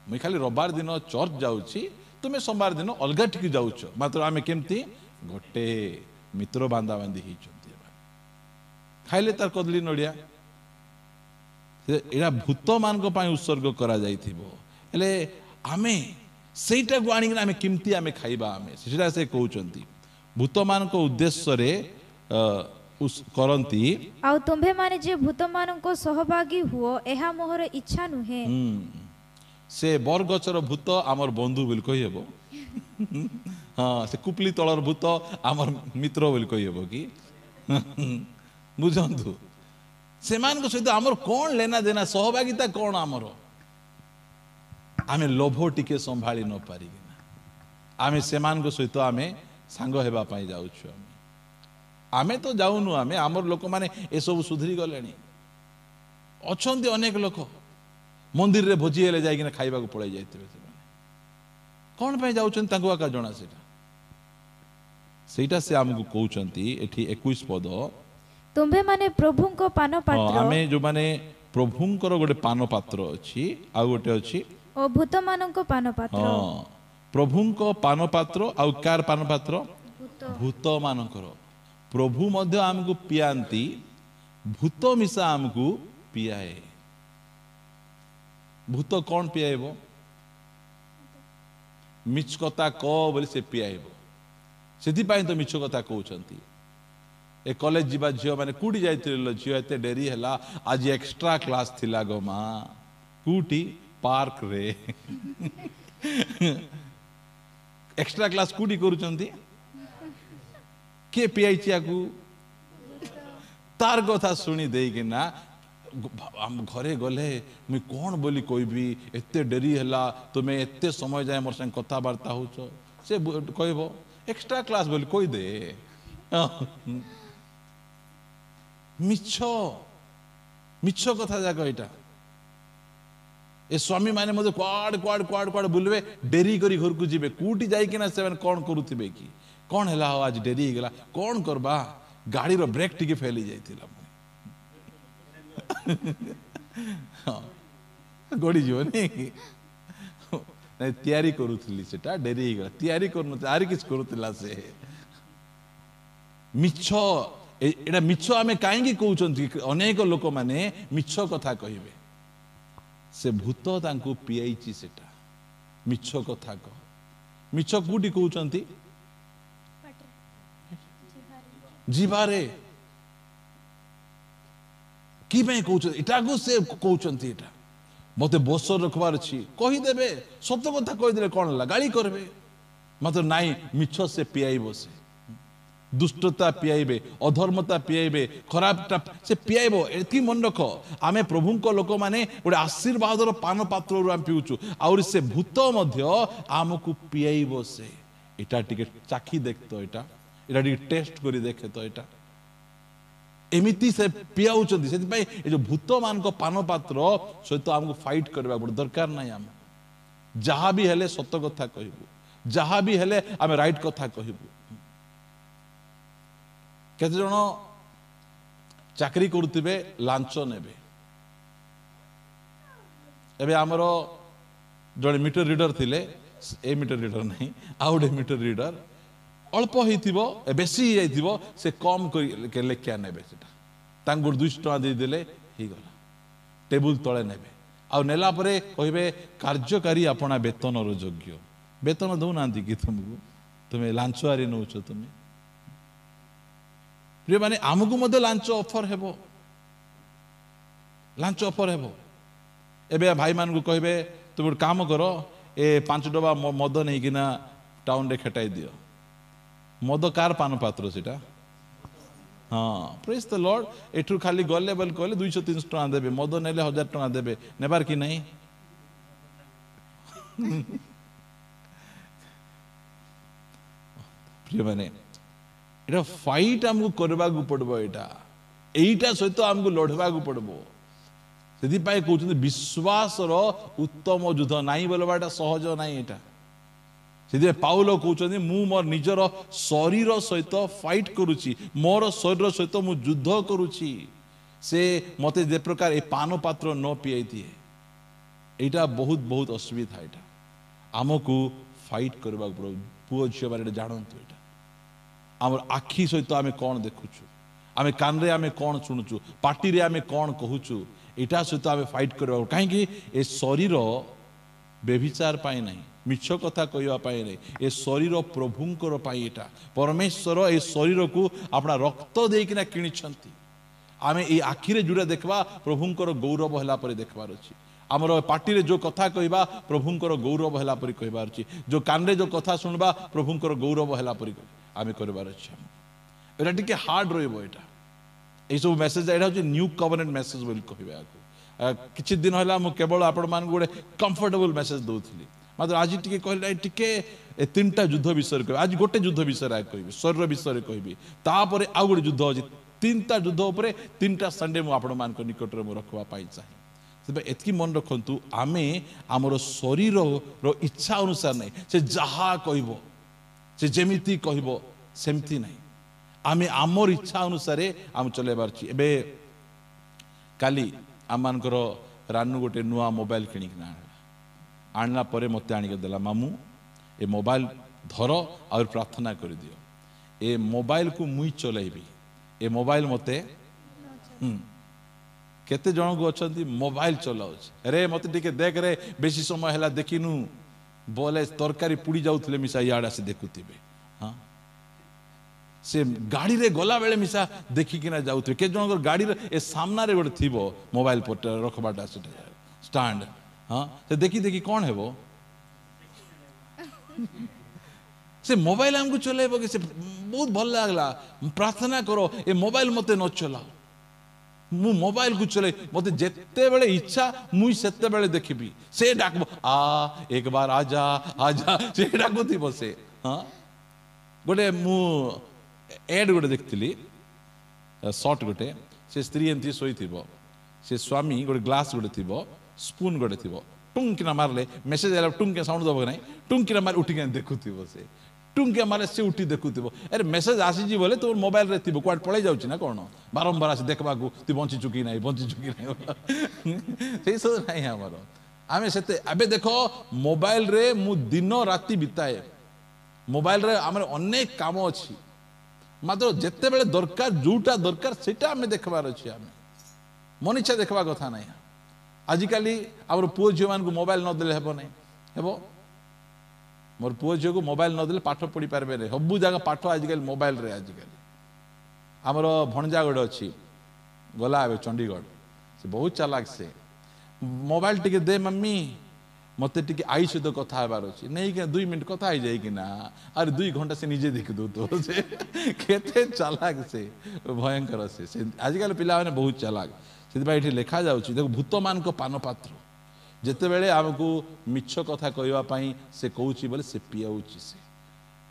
ମୁଇଁ ଖାଲି ରବିବାର ଦିନ ଚର୍ଚ୍ଚ ଯାଉଛି, ତୁମେ ସୋମବାର ଦିନ ଅଲଗା ଠିକି ଯାଉଛ, ମାତ୍ର ଆମେ କେମିତି ଗୋଟେ ମିତ୍ର ବାନ୍ଧା ବାନ୍ଧି ହେଇଛନ୍ତି। ଖାଇଲେ ତାର କଦଳୀ ନଡ଼ିଆ, ଏଇଟା ଭୂତ ମାନଙ୍କ ପାଇଁ ଉତ୍ସର୍ଗ କରାଯାଇଥିବ। ହେଲେ ଆମେ ସେଇଟାକୁ ଆଣିକିନା ଆମେ କେମିତି ଆମେ ଖାଇବା? ଆମେ ସେଟା ସେ କହୁଛନ୍ତି ଭୂତ ମାନଙ୍କ ଉଦ୍ଦେଶ୍ୟରେ କରନ୍ତି। ଆଉ ତୁମ୍ଭେମାନେ ଯେ ଭୂତମାନଙ୍କ ସହଭାଗୀ ହୁଅ, ଏହା ମୋହର ଇଚ୍ଛା ନୁହେଁ। ସେ ବରଗଛର ଭୂତ ଆମର ବନ୍ଧୁ ବୋଲି କହିହେବ? ହଁ, ସେ କୁପଲି ତଳର ଭୂତ ଆମର ମିତ୍ର ବୋଲି କହିହେବ କି? ବୁଝନ୍ତୁ, ସେମାନଙ୍କ ସହିତ ଆମର କଣ ଲେନା ଦେନା, ସହଭାଗିତା କଣ ଆମର? ଆମେ ଲୋଭ ଟିକେ ସମ୍ଭାଳି ନ ପାରିକିନା ଆମେ ସେମାନଙ୍କ ସହିତ ଆମେ ସାଙ୍ଗ ହେବା ପାଇଁ ଯାଉଛୁ। ଆମେ ତ ଯାଉନୁ, ଆମର ଲୋକମାନେ ଏସବୁ ସୁଧୁରି ଗଲେଣି। ଅଛନ୍ତି ଅନେକ ଲୋକ ମନ୍ଦିରରେ ଭୋଜି ହେଲେ ଯାଇକିନା ଖାଇବାକୁ ପଳେଇ ଯାଇଥିବେ। ସେମାନେ କଣ ପାଇଁ ଯାଉଛନ୍ତି ତାଙ୍କୁ ଆକା ଜଣା। ସେଇଟା ସେ ଆମକୁ କହୁଛନ୍ତି ଏଠି 21 ପଦ। ତୁମ୍ଭେ ମାନେ ପ୍ରଭୁଙ୍କ ପାନ ପାତ୍ର ଆମେ ଯୋଉମାନେ ପ୍ରଭୁଙ୍କର ଗୋଟେ ପାନ ପାତ୍ର ଅଛି, ଆଉ ଗୋଟେ ଅଛି ଓ ଭୂତମାନଙ୍କ ପାନ ପାତ୍ର। ପ୍ରଭୁଙ୍କ ପାନ ପାତ୍ର ଆଉ କାର ପାନ ପାତ୍ର? ଭୂତ ମାନଙ୍କର। ପ୍ରଭୁ ମଧ୍ୟ ଆମକୁ ପିଆନ୍ତି, ଭୂତ ମିଶା ଆମକୁ ପିଆଏ। ଭୂତ କଣ ପିଆଇବ? ମିଛ କଥା କହ ବୋଲି ସେ ପିଆଇବ। ସେଥିପାଇଁ ତ ମିଛ କଥା କହୁଛନ୍ତି। ଏ କଲେଜ ଯିବା ଝିଅ ମାନେ କୋଉଠି ଯାଇଥିଲେ ଝିଅ? ଏତେ ଡେରି ହେଲା, ଆଜି ଏକ୍ସଟ୍ରା କ୍ଲାସ ଥିଲା ଗो ମା। କୋଉଠି? ପାର୍କରେ। ଏକ୍ସଟ୍ରା କ୍ଲାସ କୋଉଠି କରୁଛନ୍ତି? କିଏ ପିଆଇଛି ଆକୁ? ତାର କଥା ଶୁଣି ଦେଇକିନା ଆମ ଘରେ ଗଲେ ମୁଇଁ କଣ ବୋଲି କହିବି, ଏତେ ଡେରି ହେଲା, ତୁମେ ଏତେ ସମୟ ଯାଏ ମୋର ସାଙ୍ଗେ କଥାବାର୍ତ୍ତା ହଉଛ। ସେ କହିବ ଏକ୍ସଟ୍ରା କ୍ଲାସ ବୋଲି କହିଦେ। ମିଛ ମିଛ କଥା ଯାକ ଏଇଟା। ଏ ସ୍ୱାମୀ ମାନେ ମଧ୍ୟ କୁଆଡେ କୁଆଡେ କୁଆଡେ କୁଆଡେ ବୁଲିବେ, ଡେରି କରି ଘରକୁ ଯିବେ। କୋଉଠି ଯାଇକିନା ସେମାନେ କଣ କରୁଥିବେ କି? କଣ ହେଲା ଆଉ ଆଜି ଡେରି ହେଇଗଲା, କଣ କରବା? ଗାଡିର ବ୍ରେକ୍ ଟିକେ ଫେଲ ହେଇଯାଇଥିଲା, ଗଡିଯିବନି। ନାଇଁ ତିଆରି କରୁଥିଲି, ସେଟା ଡେରି ହେଇଗଲା। ତିଆରି କରୁନଥିଲା, ଆରି କିଛି କରୁଥିଲା ସେ। ମିଛ। ଏଇଟା ମିଛ ଆମେ କାହିଁକି କହୁଛନ୍ତି? ଅନେକ ଲୋକମାନେ ମିଛ କଥା କହିବେ। ସେ ଭୂତ ତାଙ୍କୁ ପିଆଇଛି ସେଟା। ମିଛ କଥା କହ। ମିଛ କୋଉଠି କହୁଛନ୍ତି? ଜିଭାରେ। କି ପାଇଁ କହୁଛନ୍ତି ଏଟାକୁ? ସେ କହୁଛନ୍ତି ଏଟା ମତେ ବସ ରଖିବାର ଅଛି, କହିଦେବେ। ସତ କଥା କହିଦେଲେ କଣ ହେଲା? ଗାଳି କରିବେ। ମାତ୍ର ନାଇଁ, ମିଛ ସେ ପିଆଇବ। ସେ ଦୁଷ୍ଟତା ପିଆଇବେ, ଅଧର୍ମତା ପିଆଇବେ, ଖରାପଟା ସେ ପିଆଇବ। ଏଠି ମନେ ରଖ, ଆମେ ପ୍ରଭୁଙ୍କ ଲୋକମାନେ ଗୋଟେ ଆଶୀର୍ବାଦର ପାନ ପାତ୍ରରୁ ଆମେ ପିଉଛୁ। ଆହୁରି ସେ ଭୂତ ମଧ୍ୟ ଆମକୁ ପିଆଇବ। ସେ ଏଟା ଟିକେ ଚାଖି ଦେଖ ତ, ଏଟା ଟିକେ ଟେଷ୍ଟ କରି ଦେଖେ ତ। ଏଟା ଏମିତି ସେ ପିଆଉଛନ୍ତି। ସେଥିପାଇଁ ଏ ଯୋଉ ଭୂତ ମାନଙ୍କ ପାନ ପାତ୍ର ସହିତ ଆମକୁ ଫାଇଟ୍ କରିବାକୁ ଦରକାର ନାହିଁ। ଆମେ ଯାହା ବି ହେଲେ ସତ କଥା କହିବୁ, ଯାହା ବି ହେଲେ ଆମେ ରାଇଟ୍ କଥା କହିବୁ। କେତେ ଜଣ ଚାକିରି କରୁଥିବେ, ଲାଞ୍ଚ ନେବେ। ଏବେ ଆମର ଜଣେ ମିଟର ରିଡର ଥିଲେ, ଏ ମିଟର ରିଡର ନାହିଁ, ଆଉ ଗୋଟେ ମିଟର ରିଡର। ଅଳ୍ପ ହେଇଥିବ, ବେଶୀ ହେଇଯାଇଥିବ, ସେ କମ କରି ଲେଖିଆ ନେବେ। ସେଟା ତାଙ୍କୁ 200 ଟଙ୍କା ଦେଇଦେଲେ ହେଇଗଲା। ଟେବୁଲ ତଳେ ନେବେ, ଆଉ ନେଲା ପରେ କହିବେ କାର୍ଯ୍ୟକାରୀ ଆପଣା ବେତନର ଯୋଗ୍ୟ। ବେତନ ଦଉନାହାନ୍ତି କି ତୁମକୁ? ତୁମେ ଲାଞ୍ଚଆରି ନଉଛ। ତୁମେ ପ୍ରିୟ ମାନେ, ଆମକୁ ମଧ୍ୟ ଲାଞ୍ଚ ଅଫର ହେବ। ଲାଞ୍ଚ ଅଫର ହେବ। ଏବେ ଭାଇମାନଙ୍କୁ କହିବେ ତୁମେ ଗୋଟେ କାମ କର, ଏ 5 ଡବା ମଦ ନେଇକିନା ଟାଉନରେ ଖେଟାଇ ଦିଅ। ମଦ କାର ପାନ ପାତ୍ର ସେଟା? ହଁ, ପ୍ରେଜ୍ ଦ ଲର୍ଡ। ଏଠୁ ଖାଲି ଗଲେ ବୋଲି କହିଲେ 200-300 ଟଙ୍କା ଦେବେ, ମଦ ନେଲେ 1000 ଟଙ୍କା ଦେବେ। ନେବାର କି ନାହିଁ? ପ୍ରିୟ ମାନେ, ଏଟା ଫାଇଟ୍ ଆମକୁ କରିବାକୁ ପଡିବ। ଏଇଟା ସହିତ ଆମକୁ ଲଢିବାକୁ ପଡିବ। ସେଥିପାଇଁ କହୁଛନ୍ତି ବିଶ୍ୱାସର ଉତ୍ତମ ଯୁଦ୍ଧ। ନାହିଁ ବୋଲବା ଏଟା ସହଜ ନାହିଁ। ଏଟା ସେଥିପାଇଁ ପାଉଲ କହୁଛନ୍ତି, ମୁଁ ମୋର ନିଜର ଶରୀର ସହିତ ଫାଇଟ୍ କରୁଛି, ମୋର ଶରୀର ସହିତ ମୁଁ ଯୁଦ୍ଧ କରୁଛି। ସେ ମତେ ଯେ ପ୍ରକାର ଏ ପାନ ପାତ୍ର ନ ପିଆଇ ଦିଏ, ଏଇଟା ବହୁତ ବହୁତ ଅସୁବିଧା। ଏଇଟା ଆମକୁ ଫାଇଟ୍ କରିବାକୁ ପଡିବ। ପୁଅ ଝିଅ ମାନେ ଏଟା ଜାଣନ୍ତୁ। ଏଇଟା ଆମର ଆଖି ସହିତ ଆମେ କଣ ଦେଖୁଛୁ, ଆମେ କାନରେ ଆମେ କଣ ଶୁଣୁଛୁ, ପାଟିରେ ଆମେ କଣ କହୁଛୁ, ଏଇଟା ସହିତ ଆମେ ଫାଇଟ୍ କରିବାକୁ। କାହିଁକି? ଏ ଶରୀର ବେଭିଚାର ପାଇଁ ନାହିଁ, ମିଛ କଥା କହିବା ପାଇଁ ନାହିଁ। ଏ ଶରୀର ପ୍ରଭୁଙ୍କର ପାଇଁ। ଏଟା ପରମେଶ୍ୱର ଏ ଶରୀରକୁ ଆପଣା ରକ୍ତ ଦେଇକିନା କିଣିଛନ୍ତି। ଆମେ ଏଇ ଆଖିରେ ଯୋଉଟା ଦେଖିବା, ପ୍ରଭୁଙ୍କର ଗୌରବ ହେଲା ପରେ ଦେଖିବାର ଅଛି। ଆମର ପାଟିରେ ଯୋଉ କଥା କହିବା, ପ୍ରଭୁଙ୍କର ଗୌରବ ହେଲା ପରି କହିବାର ଅଛି। ଯୋଉ କାନରେ ଯୋଉ କଥା ଶୁଣିବା, ପ୍ରଭୁଙ୍କର ଗୌରବ ହେଲା ପରି ଆମେ କରିବାର ଅଛି। ଏଇଟା ଟିକେ ହାର୍ଡ ରହିବ। ଏଇଟା এইসব মেসেজ এটা হচ্ছে নিউ কভেনেন্ট মেসেজ বলে কহিবে। কিছু দিন হলা মু কেবল আপন মান গোটে কমফর্টেবল মেসেজ দউଥିଲି, মাত্র আজ টিকে কহিলা টিকে 3টা যুদ্ধ বিষয়ে কহিবি। আজ গোটে যুদ্ধ বিষয়ে কহিবি, শরীর বিষয়ে কহিবি। তারপরে আউ গোটে যুদ্ধ আছে। 3টা যুদ্ধ উপরে 3টা সন্ডে মু আপন মান নিকটরে মু রখবা পাই চাহে। সেটা এতকি মন রাখন্তু, আমি আমার শরীর ইচ্ছা অনুসার নাই, সে যাহা কহিব, সে যেমিতি কহিব, सेमती नहीं आमे आमर इच्छा अनुसार आम चलैबार छी एबे काली आम मानकर रानू गोटे नुआ मोबाइल किनिक आणला परे मते आनिक देला मामू ए मोबाइल धर और प्रार्थना कर दियो ए मोबाइल को मुई चलैबी ए मोबाइल मते केते जन को अछंती मोबाइल चलाउछ रे मते टिके देख रे बेसी समय हला देखिनु बोले तरकारी पुड़ी जाउथले मिसा याडा से देखुतिबे हां से गाड़ी रे गला बेले मिसा देखि किना जाउथबे के जन गाड़ी रे ए सामना रे गोटे थिबो मोबाइल पर रखबाटा स्टैंड हां से देखि देखि कोन हेबो से मोबाइल हमको चलेबो कि से बहुत भल लागला प्रार्थना करो ए मोबाइल मते न चला मु मोबाइल को चले मते जेते बेले इच्छा मुई सेते बेले देखिबी से डाकबो आ एक बार आजा आजा से डाकबो थिबो से हां गोटे मु एड गोटे देखथिली शॉर्ट गोटे से स्त्री एंती सोई थिबो से स्वामी गोटे ग्लास गोटे थिबो स्पून गोटे थिबो टुंग किना मारले मेसेज आला टुंग के साउंड दबो नै टुंग किना मार उठी के देखुथिबो से टुंग के मारे से उठी देखुथिबो अरे मेसेज आसी जी बोले तो मोबाइल रे थिबो क्वाड पळै जाउची ना कोन बारंबार आसी देखबा को तू बंची चुकी नै से सब नै हमर आमे सेते अबे देखो मोबाइल रे मु दिन राती बिताए मोबाइल रे हमर अनेक काम अछि मात्र जेते बेले दरकार जोटा दरकार सेटा हमें देखबार अछि हमें मन इच्छा देखबा कथा नै आजिकाली आमर पुओ झियो मान को मोबाइल न देले हेबो नै हेबो मोर पुओ झियो को मोबाइल न देले पाठ पढ़ी पारबे नै हब्बु जगह पाठ आजिकाली मोबाइल रे आजिकाली आमर भणजा गड अछि गला आबे चंडीगढ़ से बहुत चालाक से मोबाइल टिके दे मम्मी मते टिके आई सहित कथा हेबार अछि नै के 2 मिनिट कथा आइ जाय कि ना अरे 2 घंटा से निजे देख दो तो से केते चालाक से भयंकर से आजिकाली पिला माने बहुत चालाक से लिखा जाउछि देखो भूत मान को पान पात्र जेते बेले हमको मिछ कथा कहवा पाई से कहउछि बोले से पियाउछि से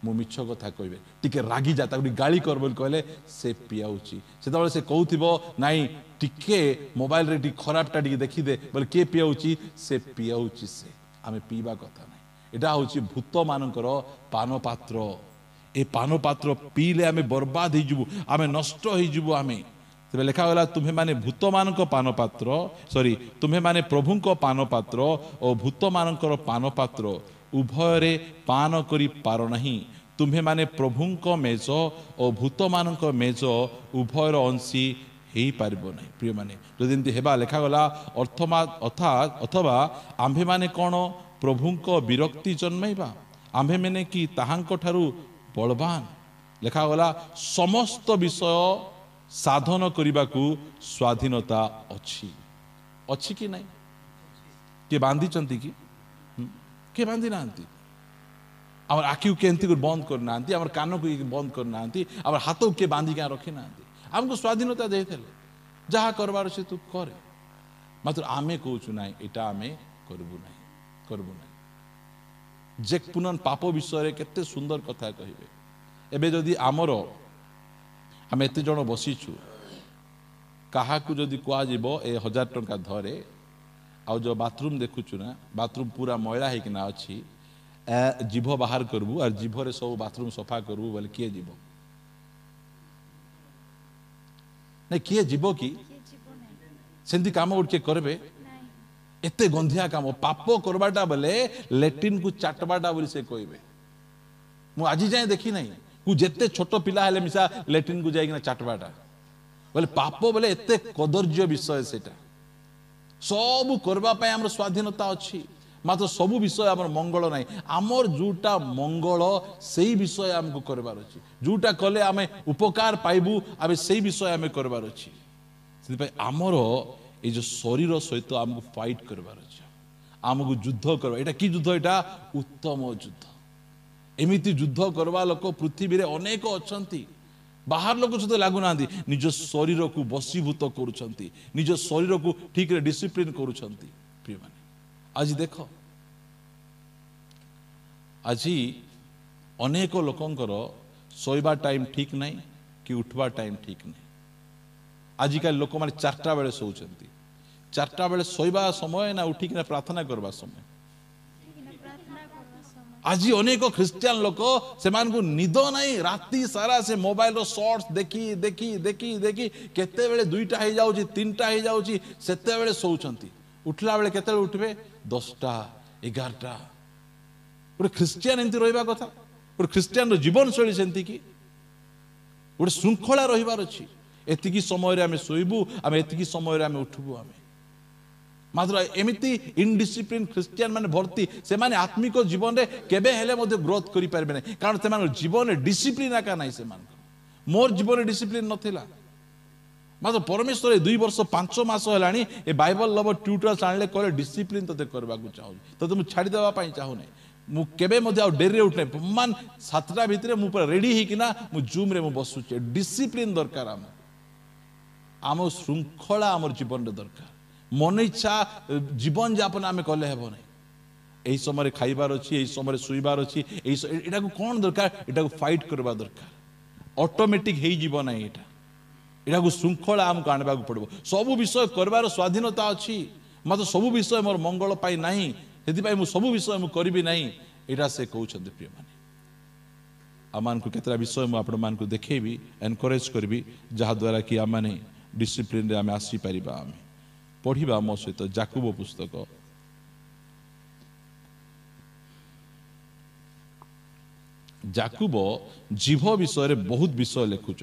मु मिछ कथा कहबे टिके रागी जाता गाली कर बोल कहले से पियाउछि सेतबेले से कहउथिबो नाही टिके मोबाइल रे टिके खराबटा टिके देखि दे बोले के पियाउछि से पियाउछि से आमे पीबा कथा नाही एटा होछि भूत मानकर पान पात्र ए पान पात्र पीले आमे बर्बाद हो जिवु आमे नष्ट हो जिवु आमे तबे लिखा गला तुम्हें माने भूत मानक पान पात्र सॉरी तुम्हें माने प्रभु को पान पात्र और भूत मानकर पान पात्र उभय रे पान करी पार नहीं तुम्हें माने प्रभु को मेज और भूत मानक मेज उभयर अंशी हेई पारिबो नहीं प्रिय माने जदि एंती हेबा लिखा गला अर्थात अथवा आम्भे माने कोन प्रभु को विरक्ति जन्मेबा आम्भे माने कि ताहांक ठारू बलवान लिखा गला समस्त विषय साधन करने को स्वाधीनता अच्छी अच्छी कि नहीं के बांधी चंती की के बांधी नांती आमर आखि केंती को बंद कर नांती आमर कान को बंद कर नांती आमर हाथ के बांधी के रखी नांती हमको स्वाधीनता देते जहाँ करबार से तू करे मात्र आमे कहूँ ना एटा आमे करबू ना जेक पुनन पाप विषय केते सुंदर कथा कहिबे एबे जदि आमर आम एत जन बसीचु क्या जदि कह 1000 टंका धरे आ जो बाथरूम देखुचु ना बाथरूम पूरा मैला होना अच्छी जीभ बाहर करबू और जीभरे सब बाथरूम सफा करबू बोले किए जीव नहीं किए जीव कि सेमती काम गोटे करेंगे एते गंधिया काम पाप करवाटा बोले लेट्रिन को चाटवाटा बोली से कहबे मु आज जाए देखी नहीं कु जेते छोट पिला हेले मिसा लेट्रिन को जाइकिना चाटवाटा बोले पाप बोले एते कदर्य विषय सेटा सब करबा पय हमर स्वाधीनता अछि मात्र सब विषय हमर मंगल नाही हमर जोटा मंगल सेही विषय हमको करबार अछि जोटा कले हमें उपकार पाइबू आबे सेही विषय हमें करबार अछि सेति पय हमर ए जो शरीर सहित हमको फाइट करबार अछि हमको युद्ध करबा एटा की युद्ध एटा उत्तम युद्ध एमिति युद्ध करवा लोक पृथ्वी रे अनेक अछंती बाहर लोक सहित लागू ना निज शरीर को बसीभूत करुछंती निज शरीर को ठीक रे डिसिप्लिन करुछंती प्रिय माने आज देख आज अनेक लोकंकर सोइबा टाइम ठीक नहीं कि उठवा टाइम ठीक नहीं आजिकल लोक माने 4टा बेले सोचंती 4टा बेले सोइबा समय ना उठिक ना प्रार्थना करबा समय आज अनेक ख्रिस्टियान लोक से निद नहीं राति सारा से मोबाइल रो शॉर्ट्स देखी देखी देखी देखी केते बेले 2टा हो जाउची 3टा हो जाउची सेते बेले सोउचंती उठला बेले केते बेले उठबे 10टा 11टा गोटे ख्रिस्टियान एमती रहिबा कथा गोटे ख्रिस्टियान रो जीवन शैली सेमती कि गोटे श्रृंखला रहिबार अछि एतिकी समय रे आमे सोइबू आमे एतिकी समय रे आमे उठबू आमे मात्र एमिति इनडिसिप्लिन ख्रिस्टियान माने भर्ती से माने आत्मिक जीवन रे केबे हेले मध्ये ग्रोथ करि पारबे नै कारण से मान जीवन रे डिसिप्लिन आका नै से मान मोर जीवन रे डिसिप्लिन नथिला मात्र परमेश्वर 2 वर्ष 5 मास हलानी ए बाइबल लवर ट्यूटर्स आणले करे डिसिप्लिन तते करबा को चाहू तते मु छाडी देबा पई चाहू नै मु केबे मध्ये आ डेरी उठने मान 7टा भितरे मु पर रेडी ही किना मु जूम रे मु बसु छे डिसिप्लिन दरकार आम श्रृंखला आम जीवन रे दरकार मन इच्छा जीवन यापन आम कले हेब ना यही समय खाइबार अच्छी यही समय शुइबार अच्छी यहाँ कौन दरकार यहाँ फाइट करवा दरकार ऑटोमेटिक हो जीव ना यहाँ श्रृंखला आमको आनवा पड़ो सबू विषय कर स्वाधीनता अच्छी मत सबू विषय मोर मंगल पाई नहीं से सबू विषय मुझे करी ना यहाँ से कहते प्रिय मैंने आम केतरा विषय मुझे आपण देखेबी एनकरेज करी जहाद्वारा कि आम मैंने डिसिप्लिन आम आसीपर आम पढ़ा मो सहित जाकुब पुस्तक जाकुब जीव विषय बहुत विषय लिखुंट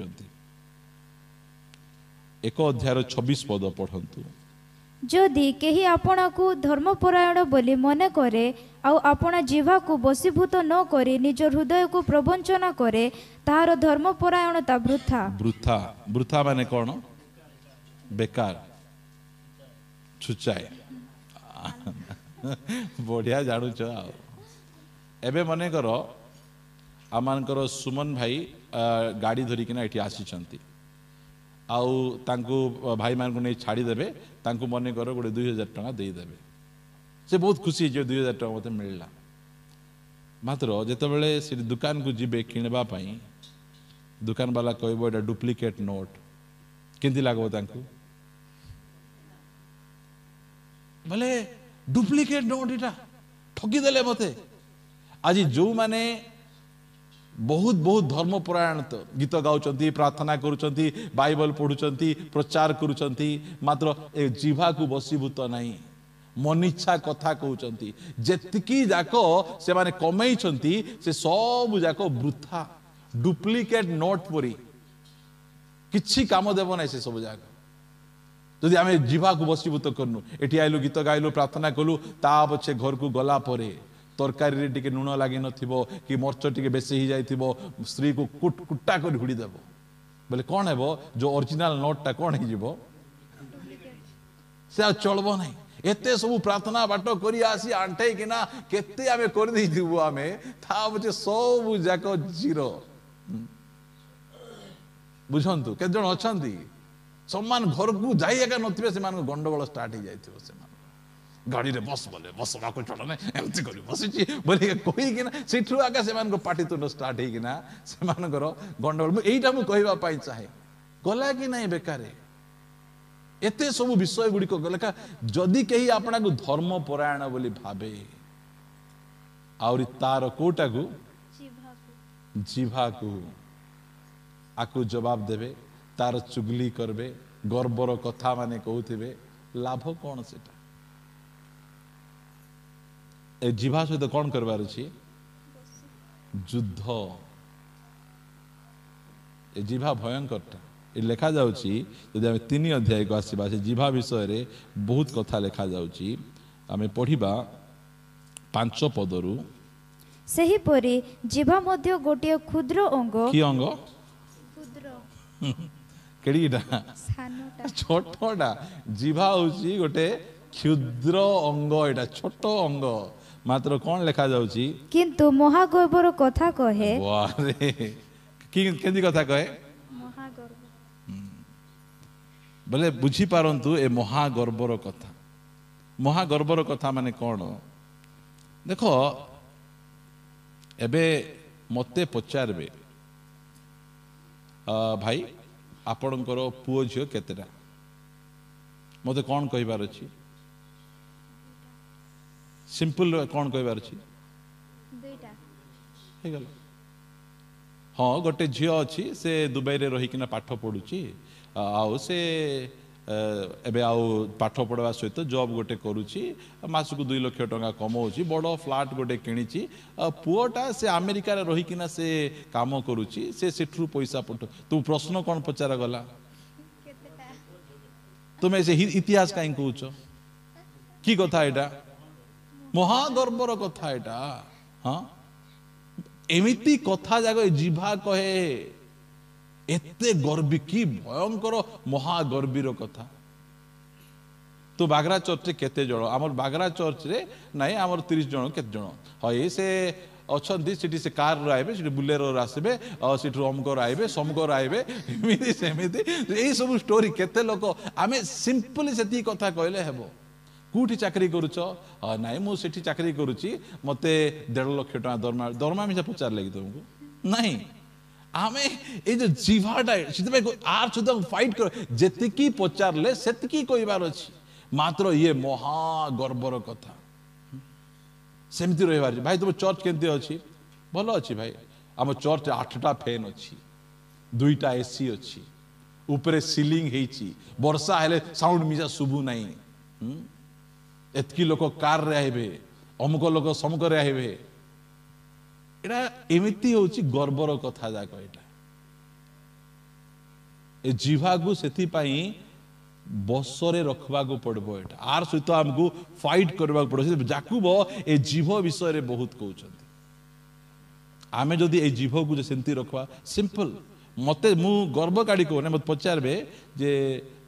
1 अध्याय 26 पद पढ़ंतु जदि केही आपणाकु धर्मपरायण बोली मने करे आउ आपणा जीवा को बसीभूत न करी निज हृदय को प्रवंचना करे ताहार धर्मपरायणता वृथा वृथा वृथा माने कौन बेकार छुचाए बढ़िया जानूच एबे मने करो आमानकर सुमन भाई गाड़ी धरिकिना एठी आसीचंती आउ तांको भाई मान को नहीं छाड़ी देबे तांको मने करो गोटे 2000 टका दे देबे से बहुत खुशी जे 2000 टका मते मिलला मात्र जेते बेले से दुकान को जिबे किनबा पई दुकान वाला कहबो एटा डुप्लीकेट नोट केंती लागबो तांको भले डुप्लीकेट नोट इटा ठकी देले मते आज जो माने बहुत बहुत धर्मपरायण गीत गाउचंती प्रार्थना करूचंती बाइबल पढ़ुचंती प्रचार करूचंती मात्र ए जीवा को बसीभूत नहीं मन इच्छा कथा कहउचंती जेतिकी जाको से माने कमैचंती से सब जाको वृथा डुप्लीकेट नोट परी किछि काम देबो नै से सब जाको जदि आम जीवा को बसीभूत करनु एठी आइलु गीत गाइलु प्रार्थना कलु ता पछे घर को गला परे तरकारी टिके लुण लगी नथिबो कि मर्च टिके बेसी ही जाइथिबो स्त्री को कुट्टा कर हुड़ी देबो बोले कौन हेबो जो ओरिजिनल नोट टा कौन ही जीवो से चलबो नहीं एते सब प्रार्थना बाटो करी आसी आंठे किना केते आमे कर दैथिबो आमे ता पछे सब जाको जीरो बुझंतु के जण अछंती सम्मान घर को जाई एका नथिबे से मान गंडगोल स्टार्ट ही जाइथिबो से गाड़ी रे बस बोले बस को चल ना एमती करी बसी बोले कही कि सेठू आगे से पार्टी तो स्टार्ट होना से गंडगोल यहीटा मुझे कहवाई चाहे गला कि नहीं बेकार एत सब विषय गुड़िक गला जदि कहीं आपना को धर्मपरायण बोली भावे आउरी तार कोटा को जीवा को आकु जवाब देवे तार चुगली करबे गर्वर कथा माने कहूथिबे लाभ कौन सेटा ए जीवा सहित कौन करवार अछि युद्ध ए जीवा भयंकरटा ए लेखा जाउची यदि हम 3 अध्याय को आसीबा से जीवा विषय रे बहुत कथा लेखा जाउची आमे पढ़िबा 5 पदरु सही परी जीवा मध्य गोटिए क्षुद्र अंग की अंग क्षुद्र केडीटा सानोटा छोटोटा जीवा होची गोटे क्षुद्र अंग एटा छोटो अंग मात्र कौन लेखा जाउची किंतु महागर्वर कथा कहे वारे की केंदी कथा कहे महागर्व बोले बुझी पारंतु ए महागर्वर कथा माने कौन देखो एबे मते पचारबे भाई आपणकर पुओ झियो केतेटा मते कौन कहिबार अछि सिंपल कौन कहबार अछि ହେଇଗଲା। ହଁ गोटे झील अच्छी से दुबई रे रहीकिना पाठ पढ़ुची आउ से एबे आउ पाठ पढ़वा सहित जॉब गोटे करुची मासक 2 लाख टंका कमाऊँगी बड़ फ्लाट गोटे किणी पुओटा से अमेरिका रे रहीकिना से काम करुची से सेठू पैसा पठ तू प्रश्न कौन पचार गला तुम्हें से इतिहास कहीं कौच कि कथा एटा महागर्वर कथा एटा हाँ एमिति कथा जाक जिभा कहे एते गर्वी कि भयंकर महागर्वीर कथा तो बागरा चर्च केते जण आमर बागरा चर्च रे नाई आमर 30 जण केते जण हय से अछंती सिटी से car आइबे city Bolero आसबे city अमकर आइबे Samkar आइबे एमिति सेमिति एई सब स्टोरी केते लोक आमे सिंपली सेती कथा कहले हेबो कौटी चाकरी करुच नाई मु सेठी चाकरी करुची मते 1.5 लाख टका दरमा दरमा मिसा पचार लगी तुमको नहीं आमे ए जो जीवाटा सिते आर सुद्धा फाइट कर जेतिकी पचारले सेतिकी कहबार अछि मात्र ये महागर्वर कथा सेमती रहिबार भाई तुम चर्च केंती अछि भलो अछि भाई आम चर्च 8टा फैन अछि 2टा एसी अछि ऊपर सीलिंग हेची वर्षा हेले साउंड मिसा सुबु नाही एतकी लोक कार रे आइबे अमुक लोक समक रे आइबे एटा एमिति होची गर्वर कथा जाक एटा ए जीवा को सेति पई बसरे रखबा को पड़बो एटा आर सहित हमको फाइट करबा को पड़ो जाकुब ए जीव विषय रे बहुत कहउछंती आमे जदी ए जीव को सेंती रखबा सिंपल मते मु गर्व काडी को ने मत पचारबे जे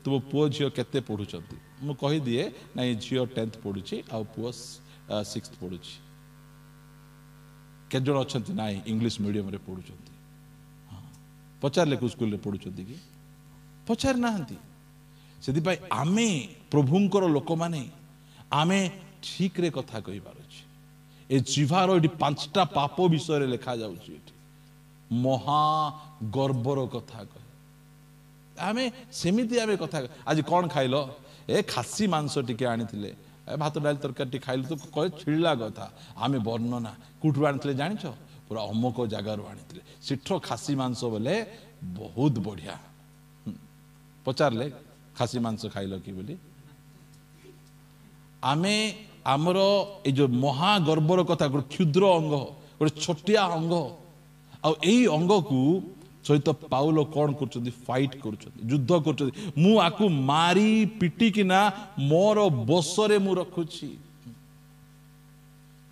तुम पुओ झियो केते पढुचंती मु कहि दिए नाही झियो 10th पढुची आ पुओ 6th पढुची के जण अछंती नाही इंग्लिश मीडियम रे पढुचंती हां पचारले को स्कूल रे पढुचंती कि पचार नाहंती सेति पई आमे प्रभुंकर लोक माने आमे ठीक रे कथा कहिबार अछि ए जीवार एटी 5टा पाप विषय रे लिखा जाउची एटी महा गर्वर कथा कह आमे सेमिति आमे कथा आज कौन खाइल ए खासी मांस टिके आनिथिले भात डाल तरकारी खाइल तो कहे छिड़ला कथा आमे वर्णना कुठु आनिथिले जानिछ पूरा अमक जगार आनिथिले सिठो खासी मांस बोले बहुत बढ़िया पचारले खासी मांस खाइल कि बोली आमे आमरो ए जो महागर्वर कथा क्षुद्र अंग गोटे छोटिया अंग आ एई अंग को सहित पाउल कौन कर फाइट कर युद्ध कर मु आकु मारी पिटी किना मोर बसरे मु रखुची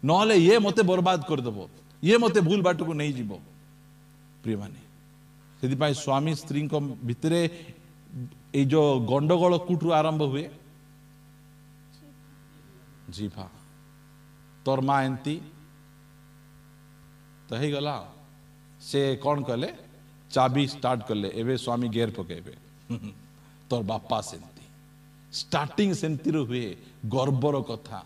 नहले ये मते बर्बाद कर देबो ये मते भूल बाट को नहीं जीवो प्रिय माने सेति पाई स्वामी स्त्री को भितरे ए जो गंडगोल कुटु आरंभ हुए जीभा तोरमा एंती तो ही गला से कौन कले चाबी स्टार्ट करले एबे स्वामी गेर पकेबे तोर बापा सेंती स्टार्टिंग सेंती हुए गर्वर कथा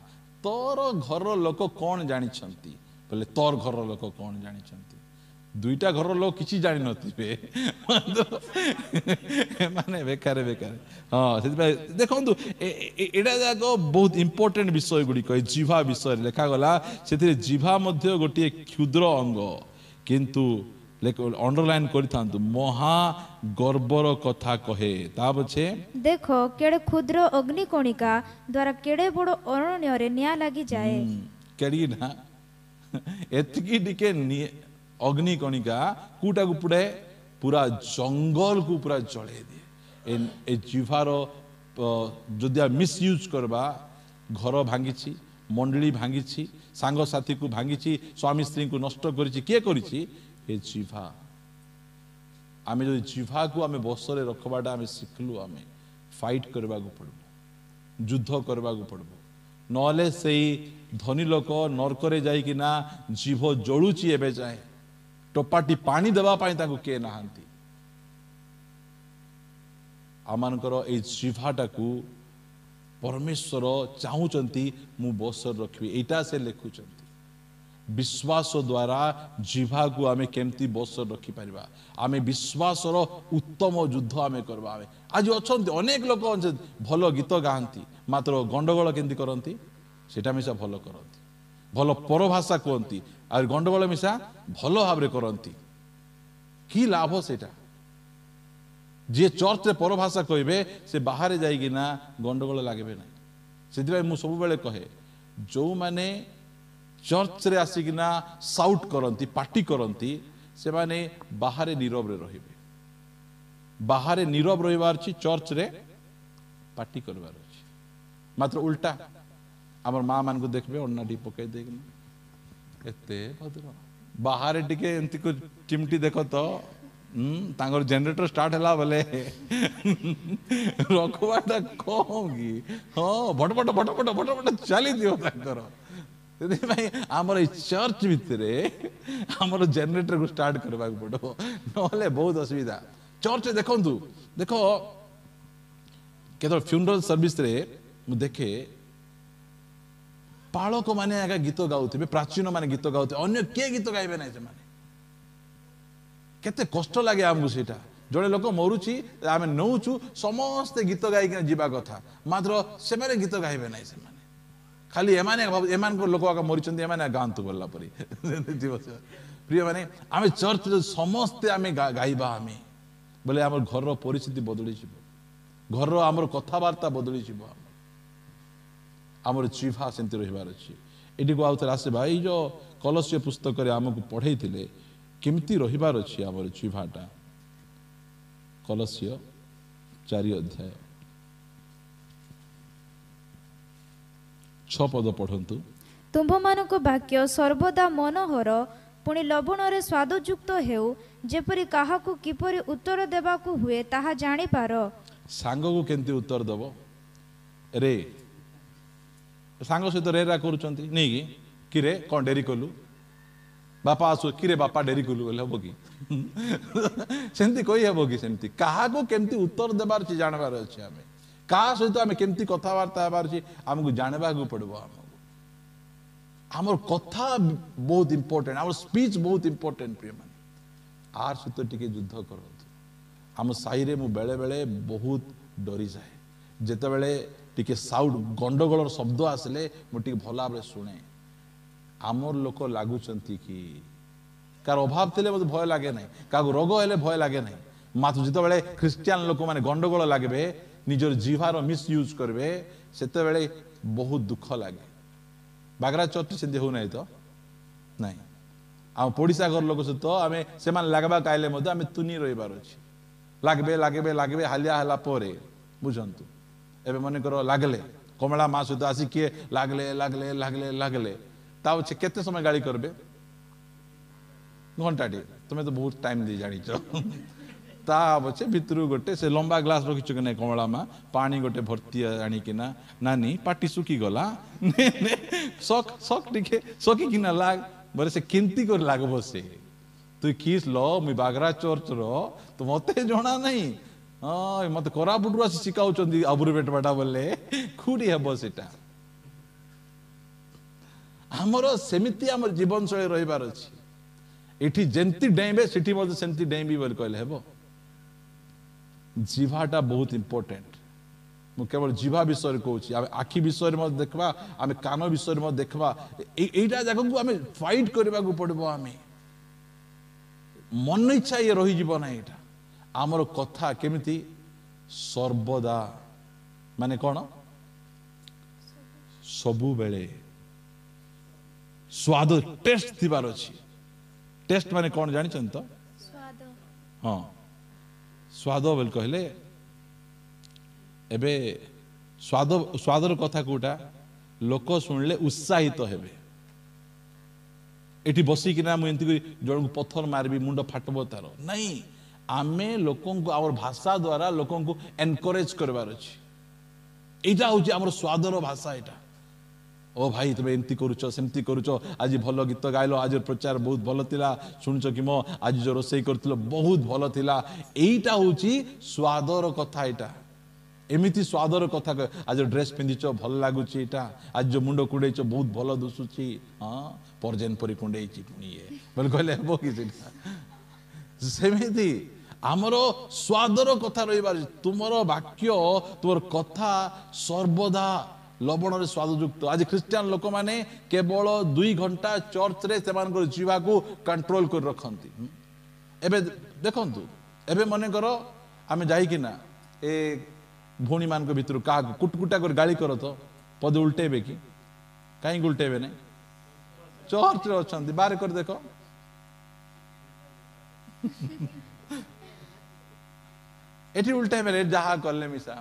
तोर घर लोक कौन जानी छंती बोले तोर घर लोक कौन जानी छंती 2टा घर लोक किछि जानि नथिबे माने बेकार बेकार हां सेति देखंतु एडा जाको बहुत इंपोर्टेंट विषय गुडी कहि जीवा विषय लेखा गला सेति जीवा मध्य गोटे क्षुद्र अंग किंतु अंडरलाइन करिथांतु महा गर्वर कथा कहे ता पछे देखो केड़े क्षुद्र अग्निकणिका द्वारा केड़े बड़ो अरण्य रे निया लागि जाए केड़ी ना एतकी डिके अग्निकणिका कूटा को पुड़े पूरा जंगल को पूरा जळे दिए ए जीवार जदि मिसयूज करबा घर भांगी मंडली भांगी सांग साथी को भांगी स्वामी स्त्री को नष्ट करिछि के करिछि ए जीवा आमे जो जीवा को आमे बसरे रखबाटा आमे सिखलु आमे फाइट करबा को पड़बो युद्ध करबा को पड़बो नले सेई धनी लोक नरकरे जाई कि ना जीव जळुची एबे जाए टोपाटी पानी देबा पाई ताको के नाहंती आमानकर ए जीवाटा को परमेश्वर चाहूचंती मु बसर रखबी एटा से लेखुचंती विश्वास द्वारा जीवा को आमे केमती बसर रखी परिबा आमे विश्वासर उत्तम युद्ध आमे करबा आमे आज अछंती अनेक लोक भलो गीत गाहंती मात्र गंडगोल केंती करंती सेटा मिसा भलो करंती ଭଲ ପରଭାଷା କୁହନ୍ତି ଆଉ ଗଣ୍ଡଗୋଳ ମିଶା ଭଲ ଭାବରେ କରନ୍ତି। କି ଲାଭ ସେଇଟା? ଯିଏ ଚର୍ଚ୍ଚରେ ପରଭାଷା କହିବେ ସେ ବାହାରେ ଯାଇକିନା ଗଣ୍ଡଗୋଳ ଲାଗିବେ ନାହିଁ। ସେଥିପାଇଁ ମୁଁ ସବୁବେଳେ କହେ ଯେଉଁମାନେ ଚର୍ଚ୍ଚରେ ଆସିକିନା ସାଉଟ୍ କରନ୍ତି, ପାଟି କରନ୍ତି, ସେମାନେ ବାହାରେ ନୀରବରେ ରହିବେ। ବାହାରେ ନୀରବ ରହିବାର ଅଛି, ଚର୍ଚ୍ଚରେ ପାଟି କରିବାର ଅଛି। ମାତ୍ର ଉଲ୍ଟା ଆମର ମା ମାନଙ୍କୁ ଦେଖିବେ ଅଣ୍ଣା ଟିକେ ପକେଇ ଦେଇକିନା ଏତେ ଭଦ୍ର, ବାହାରେ ଟିକେ ଏମିତି ଚିମଟି ଦେଖ ତ ତାଙ୍କର ଜେନେରେଟର ଷ୍ଟାର୍ଟ ହେଲା ବୋଲେ ରଖବାଟା କମ କି? ହଁ ଭଟଭଟ ଭଟଭଟ ଭଟଭଟ ଚାଲିଥିବ ତାଙ୍କର। ସେଥିପାଇଁ ଆମର ଏଇ ଚର୍ଚ୍ଚ ଭିତରେ ଆମର ଜେନେରେଟରକୁ ଷ୍ଟାର୍ଟ କରିବାକୁ ପଡ଼ିବ, ନହେଲେ ବହୁତ ଅସୁବିଧା। ଚର୍ଚ୍ଚରେ ଦେଖନ୍ତୁ, ଦେଖ କେତେବେଳେ ଫ୍ୟୁନରାଲ ସର୍ଭିସରେ ମୁଁ ଦେଖେ ପାଳକ ମାନେ ଆଜ୍ଞା ଗୀତ ଗାଉଥିବେ, ପ୍ରାଚୀନ ମାନେ ଗୀତ ଗାଉଥିବେ, ଅନ୍ୟ କିଏ ଗୀତ ଗାଇବେ ନାହିଁ। ସେମାନେ କେତେ କଷ୍ଟ ଲାଗେ ଆମକୁ ସେଇଟା। ଜଣେ ଲୋକ ମରୁଛି, ଆମେ ନେଉଛୁ, ସମସ୍ତେ ଗୀତ ଗାଇକି ଯିବା କଥା, ମାତ୍ର ସେମାନେ ଗୀତ ଗାଇବେ ନାହିଁ। ସେମାନେ ଖାଲି ଏମାନଙ୍କ ଲୋକ ଆଗ ମରିଛନ୍ତି, ଏମାନେ ଗାଆନ୍ତୁ ଗଲା ପରି। ପ୍ରିୟ ମାନେ ଆମେ ଚର୍ଚ୍ଚରେ ସମସ୍ତେ ଆମେ ଗାଇବା, ଆମେ ବୋଲେ ଆମର ଘରର ପରିସ୍ଥିତି ବଦଳିଯିବ, ଘରର ଆମର କଥାବାର୍ତ୍ତା ବଦଳିଯିବ, ଆମର ଜିହ୍ବା ସେମିତି ରହିବାର ଅଛି। ଏଠିକୁ ଆଉ ଥରେ ଆସିବା, ଏଇ ଯେଉଁ କଲସ୍ୟ ପୁସ୍ତକରେ ଆମକୁ ପଢ଼େଇଥିଲେ କେମିତି ରହିବାର ଅଛି ଆମର ଜିହ୍ବାଟା। କଲସ୍ୟ 4 ଅଧ୍ୟାୟ 6 ପଦ ପଢ଼ନ୍ତୁ। ତୁମ୍ଭମାନଙ୍କ ବାକ୍ୟ ସର୍ବଦା ମନୋହର, ପୁଣି ଲବଣରେ ସ୍ୱାଦଯୁକ୍ତ ହେଉ, ଯେପରି କାହାକୁ କିପରି ଉତ୍ତର ଦେବାକୁ ହୁଏ ତାହା ଜାଣିପାର। ସାଙ୍ଗକୁ କେମିତି ଉତ୍ତର ଦେବ? ରେ ସାଙ୍ଗ ସହିତ ରେରା କରୁଛନ୍ତି ନେଇକି, କିରେ କ'ଣ ଡେରି କଲୁ, ବାପା ଆସୁ, କିରେ ବାପା ଡେରି କଲୁ ବୋଲେ ହବ କି? ସେମିତି କହିହେବ କି? ସେମିତି କାହାକୁ କେମିତି ଉତ୍ତର ଦେବାର ଅଛି ଜାଣିବାର ଅଛି। ଆମେ କାହା ସହିତ ଆମେ କେମିତି କଥାବାର୍ତ୍ତା ହେବାର ଅଛି ଆମକୁ ଜାଣିବାକୁ ପଡ଼ିବ। ଆମର କଥା ବହୁତ ଇମ୍ପୋର୍ଟାଣ୍ଟ, ଆମର ସ୍ପିଚ୍ ବହୁତ ଇମ୍ପୋର୍ଟାଣ୍ଟ। ପ୍ରିୟମାନେ ଆର ସହିତ ଟିକେ ଯୁଦ୍ଧ କରନ୍ତୁ। ଆମ ସାହିରେ ମୁଁ ବେଳେବେଳେ ବହୁତ ଡରିଯାଏ, ଯେତେବେଳେ ଟିକେ ସାଉଣ୍ଡ ଗଣ୍ଡଗୋଳର ଶବ୍ଦ ଆସିଲେ ମୁଁ ଟିକେ ଭଲ ଭାବରେ ଶୁଣେ। ଆମର ଲୋକ ଲାଗୁଛନ୍ତି କି? କାହାର ଅଭାବ ଥିଲେ ମୋତେ ଭୟ ଲାଗେ ନାହିଁ, କାହାକୁ ରୋଗ ହେଲେ ଭୟ ଲାଗେ ନାହିଁ, ମାତ୍ର ଯେତେବେଳେ ଖ୍ରୀଷ୍ଟିଆନ ଲୋକମାନେ ଗଣ୍ଡଗୋଳ ଲାଗିବେ, ନିଜର ଜିହ୍ବାର ମିସୟୁଜ କରିବେ, ସେତେବେଳେ ବହୁତ ଦୁଃଖ ଲାଗେ। ବାଗରା ଚର୍ଚ୍ଚ ସେମିତି ହଉନାହିଁ ତ? ନାଇଁ, ଆମ ପଡ଼ିଶା ଘର ଲୋକ ସହିତ ଆମେ ସେମାନେ ଲାଗବା କାଇଲେ ମଧ୍ୟ ଆମେ ତୁନି ରହିବାର ଅଛି। ଲାଗିବେ ଲାଗିବେ ଲାଗିବେ, ହାଲିଆ ହେଲା ପରେ ବୁଝନ୍ତୁ। ଏବେ ମନେକର ଲାଗିଲେ କମଳା ମା ସହିତ ଆସି କିଏ ଲାଗିଲେ ଲାଗିଲେ ଲାଗିଲେ ଲାଗିଲେ, ତା ପଛେ କେତେ ସମୟ ଗାଳି କରିବେ? ଘଣ୍ଟାଟେ। ତୁମେ ତ ବହୁତ ଟାଇମ ଦେଇ ଜାଣିଛ। ତା ପଛେ ଭିତରୁ ଗୋଟେ ସେ ଲମ୍ବା ଗ୍ଲାସ ରଖିଛ କି ନାଇଁ କମଳା ମା, ପାଣି ଗୋଟେ ଭର୍ତ୍ତି ଆଣିକିନା, ନାନୀ ପାଟି ଶୁଖିଗଲା, ଟିକେ ଶକିକିନା ଲାଗ ବୋଲେ ସେ କେମିତି କରି ଲାଗବ? ସେ ତୁଇ କିସ୍ ଲ ମୁଇଁ ବାଗରା ଚର୍ଚ୍ଚର, ତ ମତେ ଜଣା ନାହିଁ। ହଁ ମତେ କୋରାପୁଟରୁ ଆସି ଶିଖାଉଛନ୍ତି ଆବୁରୁ ବେଟବାଟା ବୋଲେ କୋଉଠି ହେବ ସେଟା? ଆମର ସେମିତି ଆମର ଜୀବନଶୈଳୀ ରହିବାର ଅଛି। ଏଠି ଯେମିତି ଡେଇଁବେ ସେଠି ମଧ୍ୟ ସେମିତି ଡେଇଁବି ବୋଲି କହିଲେ ହେବ? ଜିହ୍ବାଟା ବହୁତ ଇମ୍ପୋର୍ଟାଣ୍ଟ। ମୁଁ କେବଳ ଜିହ୍ବା ବିଷୟରେ କହୁଛି, ଆମେ ଆଖି ବିଷୟରେ ମଧ୍ୟ ଦେଖିବା, ଆମେ କାନ ବିଷୟରେ ମଧ୍ୟ ଦେଖିବା। ଏଇଟା ଯାକକୁ ଆମେ ଫାଇଟ୍ କରିବାକୁ ପଡ଼ିବ। ଆମେ ମନ ଇଚ୍ଛା ଇଏ ରହିଯିବ ନାହିଁ। ଏଇଟା ଆମର କଥା କେମିତି ସର୍ବଦା, ମାନେ କ'ଣ? ସବୁବେଳେ ସ୍ୱାଦ, ଟେଷ୍ଟ ଥିବାର ଅଛି। ଟେଷ୍ଟ ମାନେ କ'ଣ ଜାଣିଛନ୍ତି ତ? ହଁ, ସ୍ୱାଦ ବୋଲି କହିଲେ ଏବେ ସ୍ୱାଦର କଥା କୋଉଟା? ଲୋକ ଶୁଣିଲେ ଉତ୍ସାହିତ ହେବେ। ଏଠି ବସିକିନା ମୁଁ ଏମିତି ଜଣଙ୍କୁ ପଥର ମାରିବି, ମୁଣ୍ଡ ଫାଟବ ତାର ନାଇଁ। ଆମେ ଲୋକଙ୍କୁ ଆମର ଭାଷା ଦ୍ୱାରା ଲୋକଙ୍କୁ ଏନକରେଜ କରିବାର ଅଛି। ଏଇଟା ହଉଛି ଆମର ସ୍ୱାଦର ଭାଷା। ଏଇଟା ଓ ଭାଇ ତୁମେ ଏମିତି କରୁଛ, ସେମିତି କରୁଛ, ଆଜି ଭଲ ଗୀତ ଗାଇଲ, ଆଜିର ପ୍ରଚାର ବହୁତ ଭଲ ଥିଲା, ଶୁଣୁଛ କି ମୋ ଆଜି ଯେଉଁ ରୋଷେଇ କରିଥିଲ ବହୁତ ଭଲ ଥିଲା। ଏଇଟା ହଉଛି ସ୍ୱାଦର କଥା। ଏଇଟା ଏମିତି ସ୍ୱାଦର କଥା। ଆଜି ଡ୍ରେସ୍ ପିନ୍ଧିଛ ଭଲ ଲାଗୁଛି, ଏଇଟା ଆଜି ଯେଉଁ ମୁଣ୍ଡ କୁଣ୍ଡେଇଛ ବହୁତ ଭଲ ଦିଶୁଛି, ହଁ ପର୍ଜେନ ପରି କୁଣ୍ଡେଇଛି ଇଏ ବୋଲି କହିଲେ ହେବ କି? ସେଇଟା ସେମିତି ଆମର ସ୍ୱାଦର କଥା ରହିବାର। ତୁମର ବାକ୍ୟ, ତୁମର କଥା ସର୍ବଦା लवण रे स्वादयुक्त आज ख्रिस्टियन लोक माने केवल 2 घंटा चर्च रे सेमान जीवा को कंट्रोल कर रखती एबे देखंतु एबे मन कर आमे जाई कि ना ए भौणी मान भितर क्या कुटकुटा कर गाली कर तो पद उल्टेबे कि कहीं उल्टेबे नहीं चर्च रे अछंती बाहर कर देखो एठी उल्टे मेरे जहा कले मिसा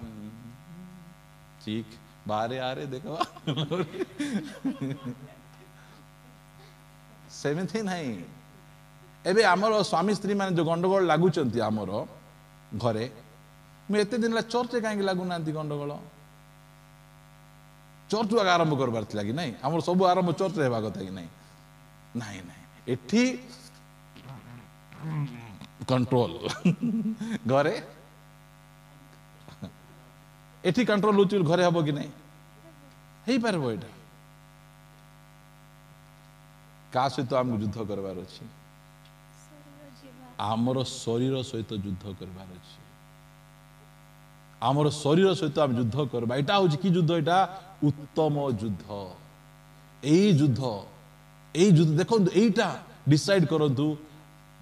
ठीक बाहर आ रे देखो सेमथि नहीं एबे हमर स्वामी स्त्री माने जो गंडगोल लागुचंती हमर घरे मैं एते दिन ला चर्च काहे लागु नांती गंडगोल चर्च आरंभ करबार थिला कि नहीं हमर सब आरंभ चर्च हेबा कथा कि नहीं नहीं नहीं एठी कंट्रोल घरे एठी कंट्रोल होची घरे हबो कि नहीं हेई पारबो एटा का सहित हमको युद्ध करबार अछि आमर शरीर सहित युद्ध करबार अछि आमर शरीर सहित हम युद्ध करबा एटा होची कि युद्ध एटा उत्तम युद्ध एई युद्ध देखो एटा डिसाइड करंतु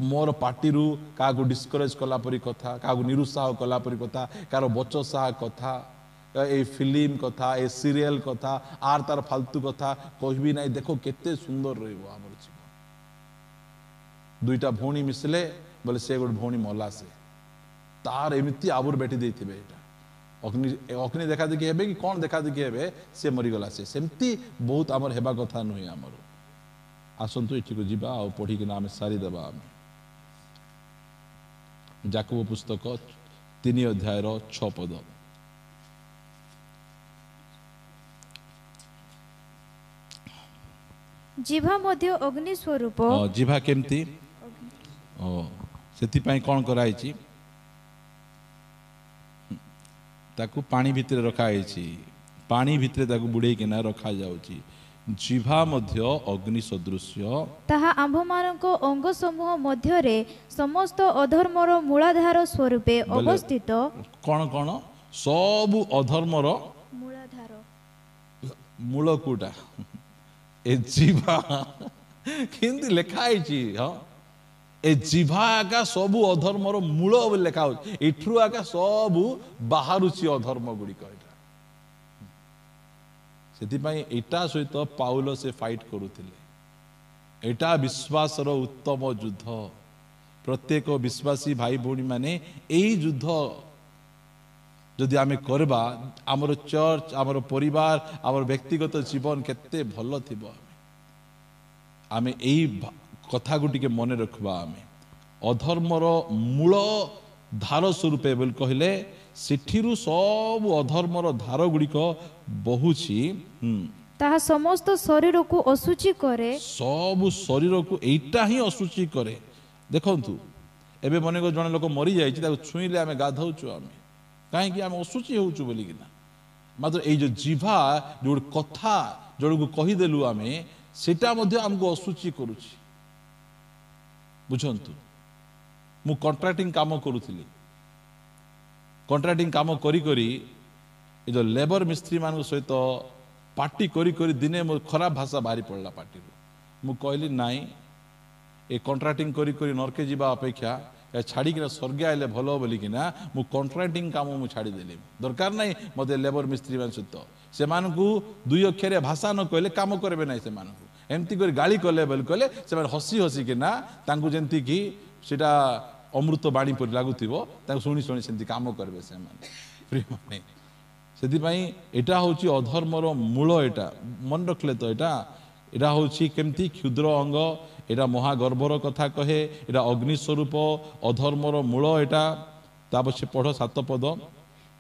मोर पार्टी रू का डिस्करेज कला परी कथा का निरुत्साह कला परी कथा कार बचसाह कथा ए फिल्म कथा ए सीरियल कथा आर तार फालतू कथा कहबी नहीं देखो केते सुंदर रहइबो हमर जीवन दुईटा भौणी मिसले बोले से गोटे भौणी मला से तार एमिति आबुर बेटी देथिबे एटा अग्नि अग्नि देखा देखि हेबे कि कोन देखा देखि हेबे से मरी गला से सेमती बहुत हमर हेबा कथा नहै हमर आसंतु एठी को जीवा आ पढ़ी के नाम सारी देबा हम जाकब पुस्तक 3 अध्याय 6 पद जिभा मध्य अग्नि स्वरूप जिभा केमती सेति पई कोन कराइची ताकू पानी भितर रखा आइची पानी भितर ताकू बुड़े के ना रखा जाउची जिभा मध्य अग्नि सदृश्य ताहा आम्भमानक अंग समूह मध्य रे समस्त अधर्मर मूलाधार स्वरूपे अवस्थित कौन कौन सब अधर्मर मूलाधार मूल कोटा ए जिभा किंतु लिखा है हाँ ए जिभा आका सबु अधर्मर मूल लेखा हो एठरू आका सबु बाहरुची अधर्म गुड़िक सेतिपाई एटा सहित पाउल से फाइट करुथिले एटा विश्वासर उत्तम युद्ध प्रत्येक विश्वासी भाई भौणी माने एई युद्ध जदि आमे करबा आमर चर्च आमर परिवार आमर व्यक्तिगत जीवन केते भल थिबो आमे एई कथा गुटी के मन रखबा आमे अधर्मर मूल धार स्वरूपे बोल कहले सेठिरु सब अधर्मर धार गुड़िक बहुची ताहा समस्त शरीर को असुचि करे सब शरीर को एटा ही असुचि करे देखंतु एबे मने को जने लोक मरी जाईची ताको छुईले आमे गाधौचु आमे काहे कि आमे असुचि होउचु बोली कि ना मात्र ए जो जिभा जो कथा जोड़ को कहि देलु आमे सेटा मध्ये हमको असुचि करूची बुझंतु मु कॉन्ट्रैक्टिंग काम करूथिली कॉन्ट्रैक्टिंग काम करी करी ए जो लेबर मिस्त्री मान सहित पार्टी करी करी दिने मो खराब भाषा बाहरी पड़ला पार्टी मु कहली नाई ए कॉन्ट्रैक्टिंग करी करी नरके जीवा अपेक्षा छाड़ी कि स्वर्ग आइले भल बोली कि ना मु कॉन्ट्रैक्टिंग काम मु छाड़ी देली दरकार नहीं मते लेबर मिस्त्री मान सहित से मानकू दुई अक्षर भाषा न कहले काम करबे नहीं से मानकू एमती कर गाली कले बोल कहले से हसी हसी कि ना तांकू जेंती कि सेटा अमृत बाणी पर लागुथिबो तांकू सुनी सुनी सेंती काम करबे से माने प्रिय माने सेति पई एटा होची अधर्मर मूल एटा मन रखले तो एटा होची केमती क्षुद्र अंग एटा महागर्भर कथा कहे एटा अग्नि स्वरूप अधर्मर मूल एटा तापछे पढ़ो 7 पद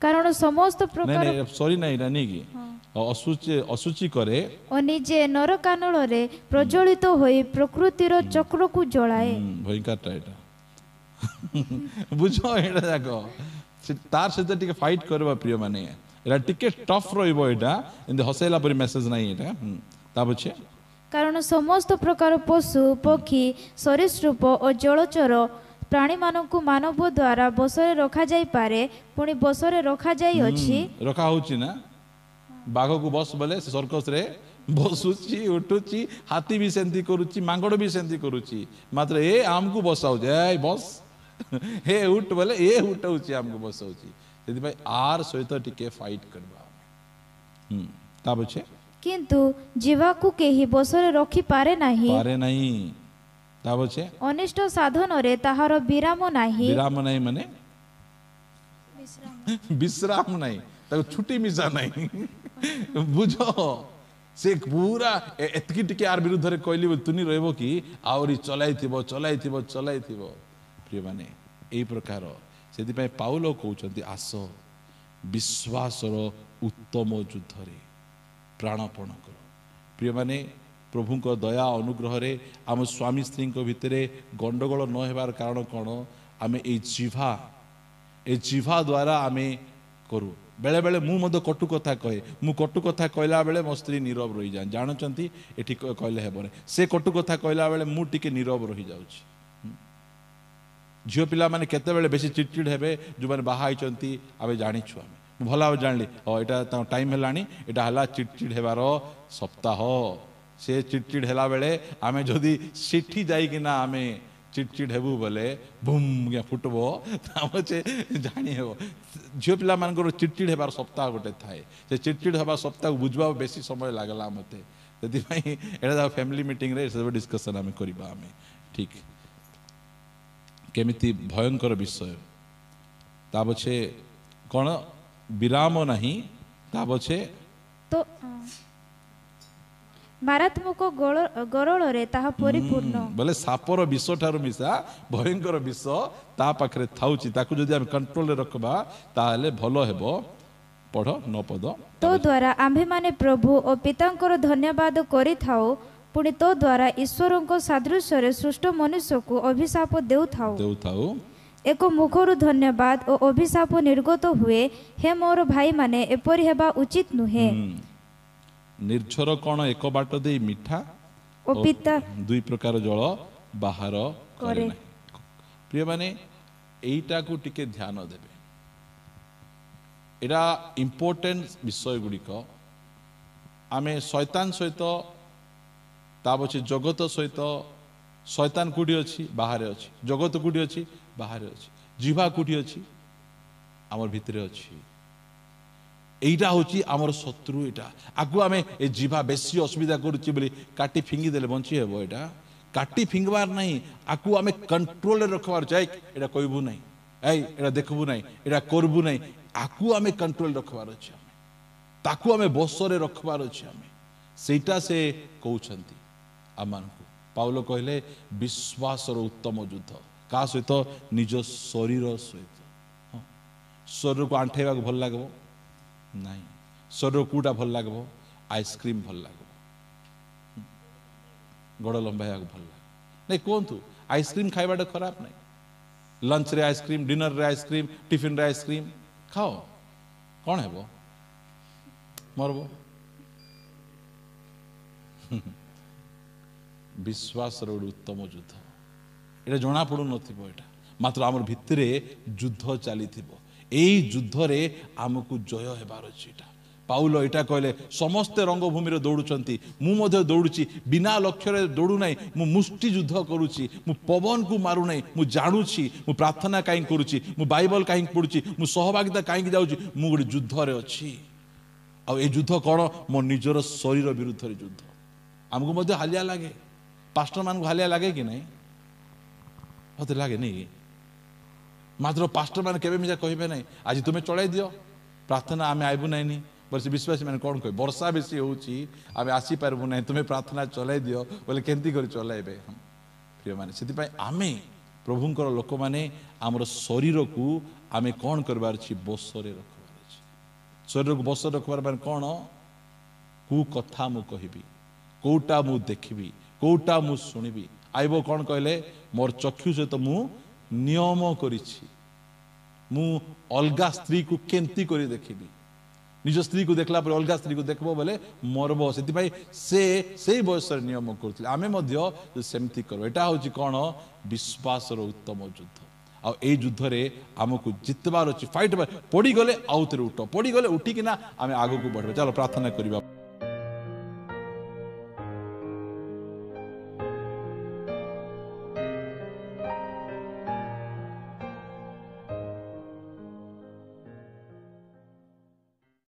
कारण समस्त प्रकार नहीं सॉरी नहीं रानी की असुचि करे और निजे नरकानल रे प्रज्वलित होई प्रकृतिर चक्र को जलाए भयंकर एटा बुझो एटा जाको तार सहित टिके फाइट करबा प्रिय माने एटा टिके टफ रहइबो एटा एंद हसेला परि मेसेज नहीं एटा ताबछे कारण समस्त प्रकार पशु पक्षी सरीसृप और जलचर प्राणी मानकु मानव द्वारा बसरे रखा जाई पारे पुणी बसरे रखा जाई अछि रखा होची ना बाघ को बस बोले सर्कस रे बसुची उठुची हाथी भी सेंती करुची मांगड़ भी सेंती करुची मात्र ए आमको बसाऊ ए बस हे उठ बोले ए उठाउची आमको बसाउची सेति भाई आर सहित टिके फाइट करबा ता बचे किंतु जीवाकू केही बसरे रखी पारे नाही ता बचे अनिष्ट साधन रे ताहार विराम नाही माने विश्राम नहीं ताको छुट्टी मिसा नहीं बुझो से पूरा एतकी टिके आर विरुद्ध रे कहली तुनी रहबो कि आउरी चलाइथिबो प्रिय माने एई प्रकार सेति पय पाउलो कहउचंती आस विश्वासर उत्तम युद्ध रे प्राणपण कर प्रिय माने प्रभु को दया अनुग्रह रे आम स्वामी स्त्री भितरे गंडगोल न हेबार कारण कौन आम ए जिह्वा द्वारा आम करू बेले बेले मु कटु कथा कहे मु कटु कथा कहला बेले मो स्त्री नीरव रही जाए जानते ये कहले हेबने से कटु कथा कहला बेले मु टिके नीरव रही जाउछि झील पिला माने केते बेले बेसी चिड़चिड़ हेबे जो माने बाहा आइचंती आबे जानिछु आमे भल भाव जानली एटा टाइम हेलानी एटा हला चिड़चिड़ हेबार सप्ताह से चिड़चिड़ हेला बेले आमे जदि सेठी जाई कि ना आमे चिड़चिड़ हेबू बोले बुम क्या फुटबो से जानी हेबो झील पिला मानकर चिड़चिड़ हेबार सप्ताह गोटे थाए से चिड़चिड़ हेबार सप्ताह बुझवा बेसी समय लागला मते सेति पई एटा फैमिली मीटिंग रे सब डिस्कशन आमे करबा आमे ठीक केमिति भयंकर विषय ता पछे कोन विराम नहीं ता पछे तो मारात्मक गरल रे ताहा परिपूर्ण बोले सापर विष ठारू मिसा भयंकर विष ता पाखरे थाउची ताकू जदि हम कंट्रोल रे रखबा ताले भलो हेबो पढ़ न पद तो द्वारा आम्भे माने प्रभु और पितांकर धन्यवाद करि थाओ पुणी तो द्वारा ईश्वर को सादृश्य रे सृष्ट मनुष्य को अभिशाप देउ थाओ एक मुखरु धन्यवाद और अभिशाप निर्गत हुए हे मोर भाई माने एपरि हेबा उचित नुहे निर्झर कौन एक बाट दे मिठा और पिता दुई प्रकार जल बाहर करे प्रिय माने एईटा को टिके ध्यान देबे एटा इम्पोर्टेंट विषय गुड़िक आमे शैतान सहित ताबचे जगत सहित शैतान कुटी अच्छी बाहर अच्छी जगत कुटी अच्छी बाहर अच्छी जीवा कुटी अच्छी आमर भितरे अच्छी एटा होची आमर शत्रु एटा आगु आमे ए जीवा बेसी असुविधा करूची बोली काटी फिंगी देले बंची हेबो एटा काटी फिंगबार नहीं आकु आमे कंट्रोल रे रखबार जाय एटा कहबू नहीं एटा देखबू नहीं एटा करबू नहीं आकु आमे कंट्रोल रखबार अछि ताकू आमे बसरे रखबार अछि आमे सेटा से कहउछंती आमानकु पाउलो कहले विश्वासर उत्तम युद्ध का सहित निज शरीर सहित शरीर को आंठेबा भल लागबो नहीं शरीर कूटा भल लागबो आइसक्रीम भल लागबो गोड़ लंबाया भल लाग नहीं कहतु आइसक्रीम खाइबाटा खराब नहीं लंच रे आइसक्रीम डिनर रे आइसक्रीम टिफिन रे आइसक्रीम खाओ कौन हेबो मरबो विश्वास उत्तम युद्ध ये जना पड़ू ना मात्र आम भितरे युद्ध चली युद्ध रे आमको जय हेबार अछि पाउल एटा कहले समस्ते रंगभूमि दौड़ुंट मुझे दौड़ुची बिना लक्ष्य दौड़ू ना मु मुष्टि युद्ध करुच्ची मु पवन को मारू ना मु जानुची मु प्रार्थना कहीं करुच्ची मु बाइबल कहीं पढ़ुची मु सहभागिता कहीं जाऊँगी मु गोटे युद्ध रे अच्छी आ युद्ध कौन मो निजर शरीर विरुद्ध युद्ध आमको मध्य हालिया लगे पास्टर मान को हालिया लगे कि नहीं मत लगे नहीं मात्र पास्टर मान केबे मिजा कहिबे नहीं आज तुम्हें चढ़ाई दियो प्रार्थना आमे आइबू नहीं बस विश्वासी मैंने कौन कह वर्षा बेसी होची आमे आसी पारबू नहीं तुम्हें प्रार्थना चलाई दियो बोले केंती कर चलाइबे प्रिय माने सेति पय आमे प्रभुंकर लोक माने हमर शरीर को आमे कौन करबार छी बसरे रखबार छी शरीर को बसरे रखबार माने कौन कु कथा मु कहिबी कोटा मु देखिबी कोटा मु सुनिबी आइबो कौन कहले मोर चक्षु सहित मु नियम करिछि मु अलगा स्त्री को केंती करी देखिबी निज स्त्री को देखला पर अलगा स्त्री को देखबो बोले मरबो सेति भाई से बयस नियम करथिले आमे मध्य सेमती करो एटा होची कोन विश्वास रो उत्तम युद्ध ଆଉ ଏଇ ଯୁଦ୍ଧରେ ଆମକୁ ଜିତବାର ଅଛି, ଫାଇଟ୍ ପଡ଼ିଗଲେ ଆଉଥରେ ଉଠ, ପଡ଼ିଗଲେ ଉଠିକିନା ଆମେ ଆଗକୁ ବଢ଼ିବା। ଚାଲ ପ୍ରାର୍ଥନା କରିବା।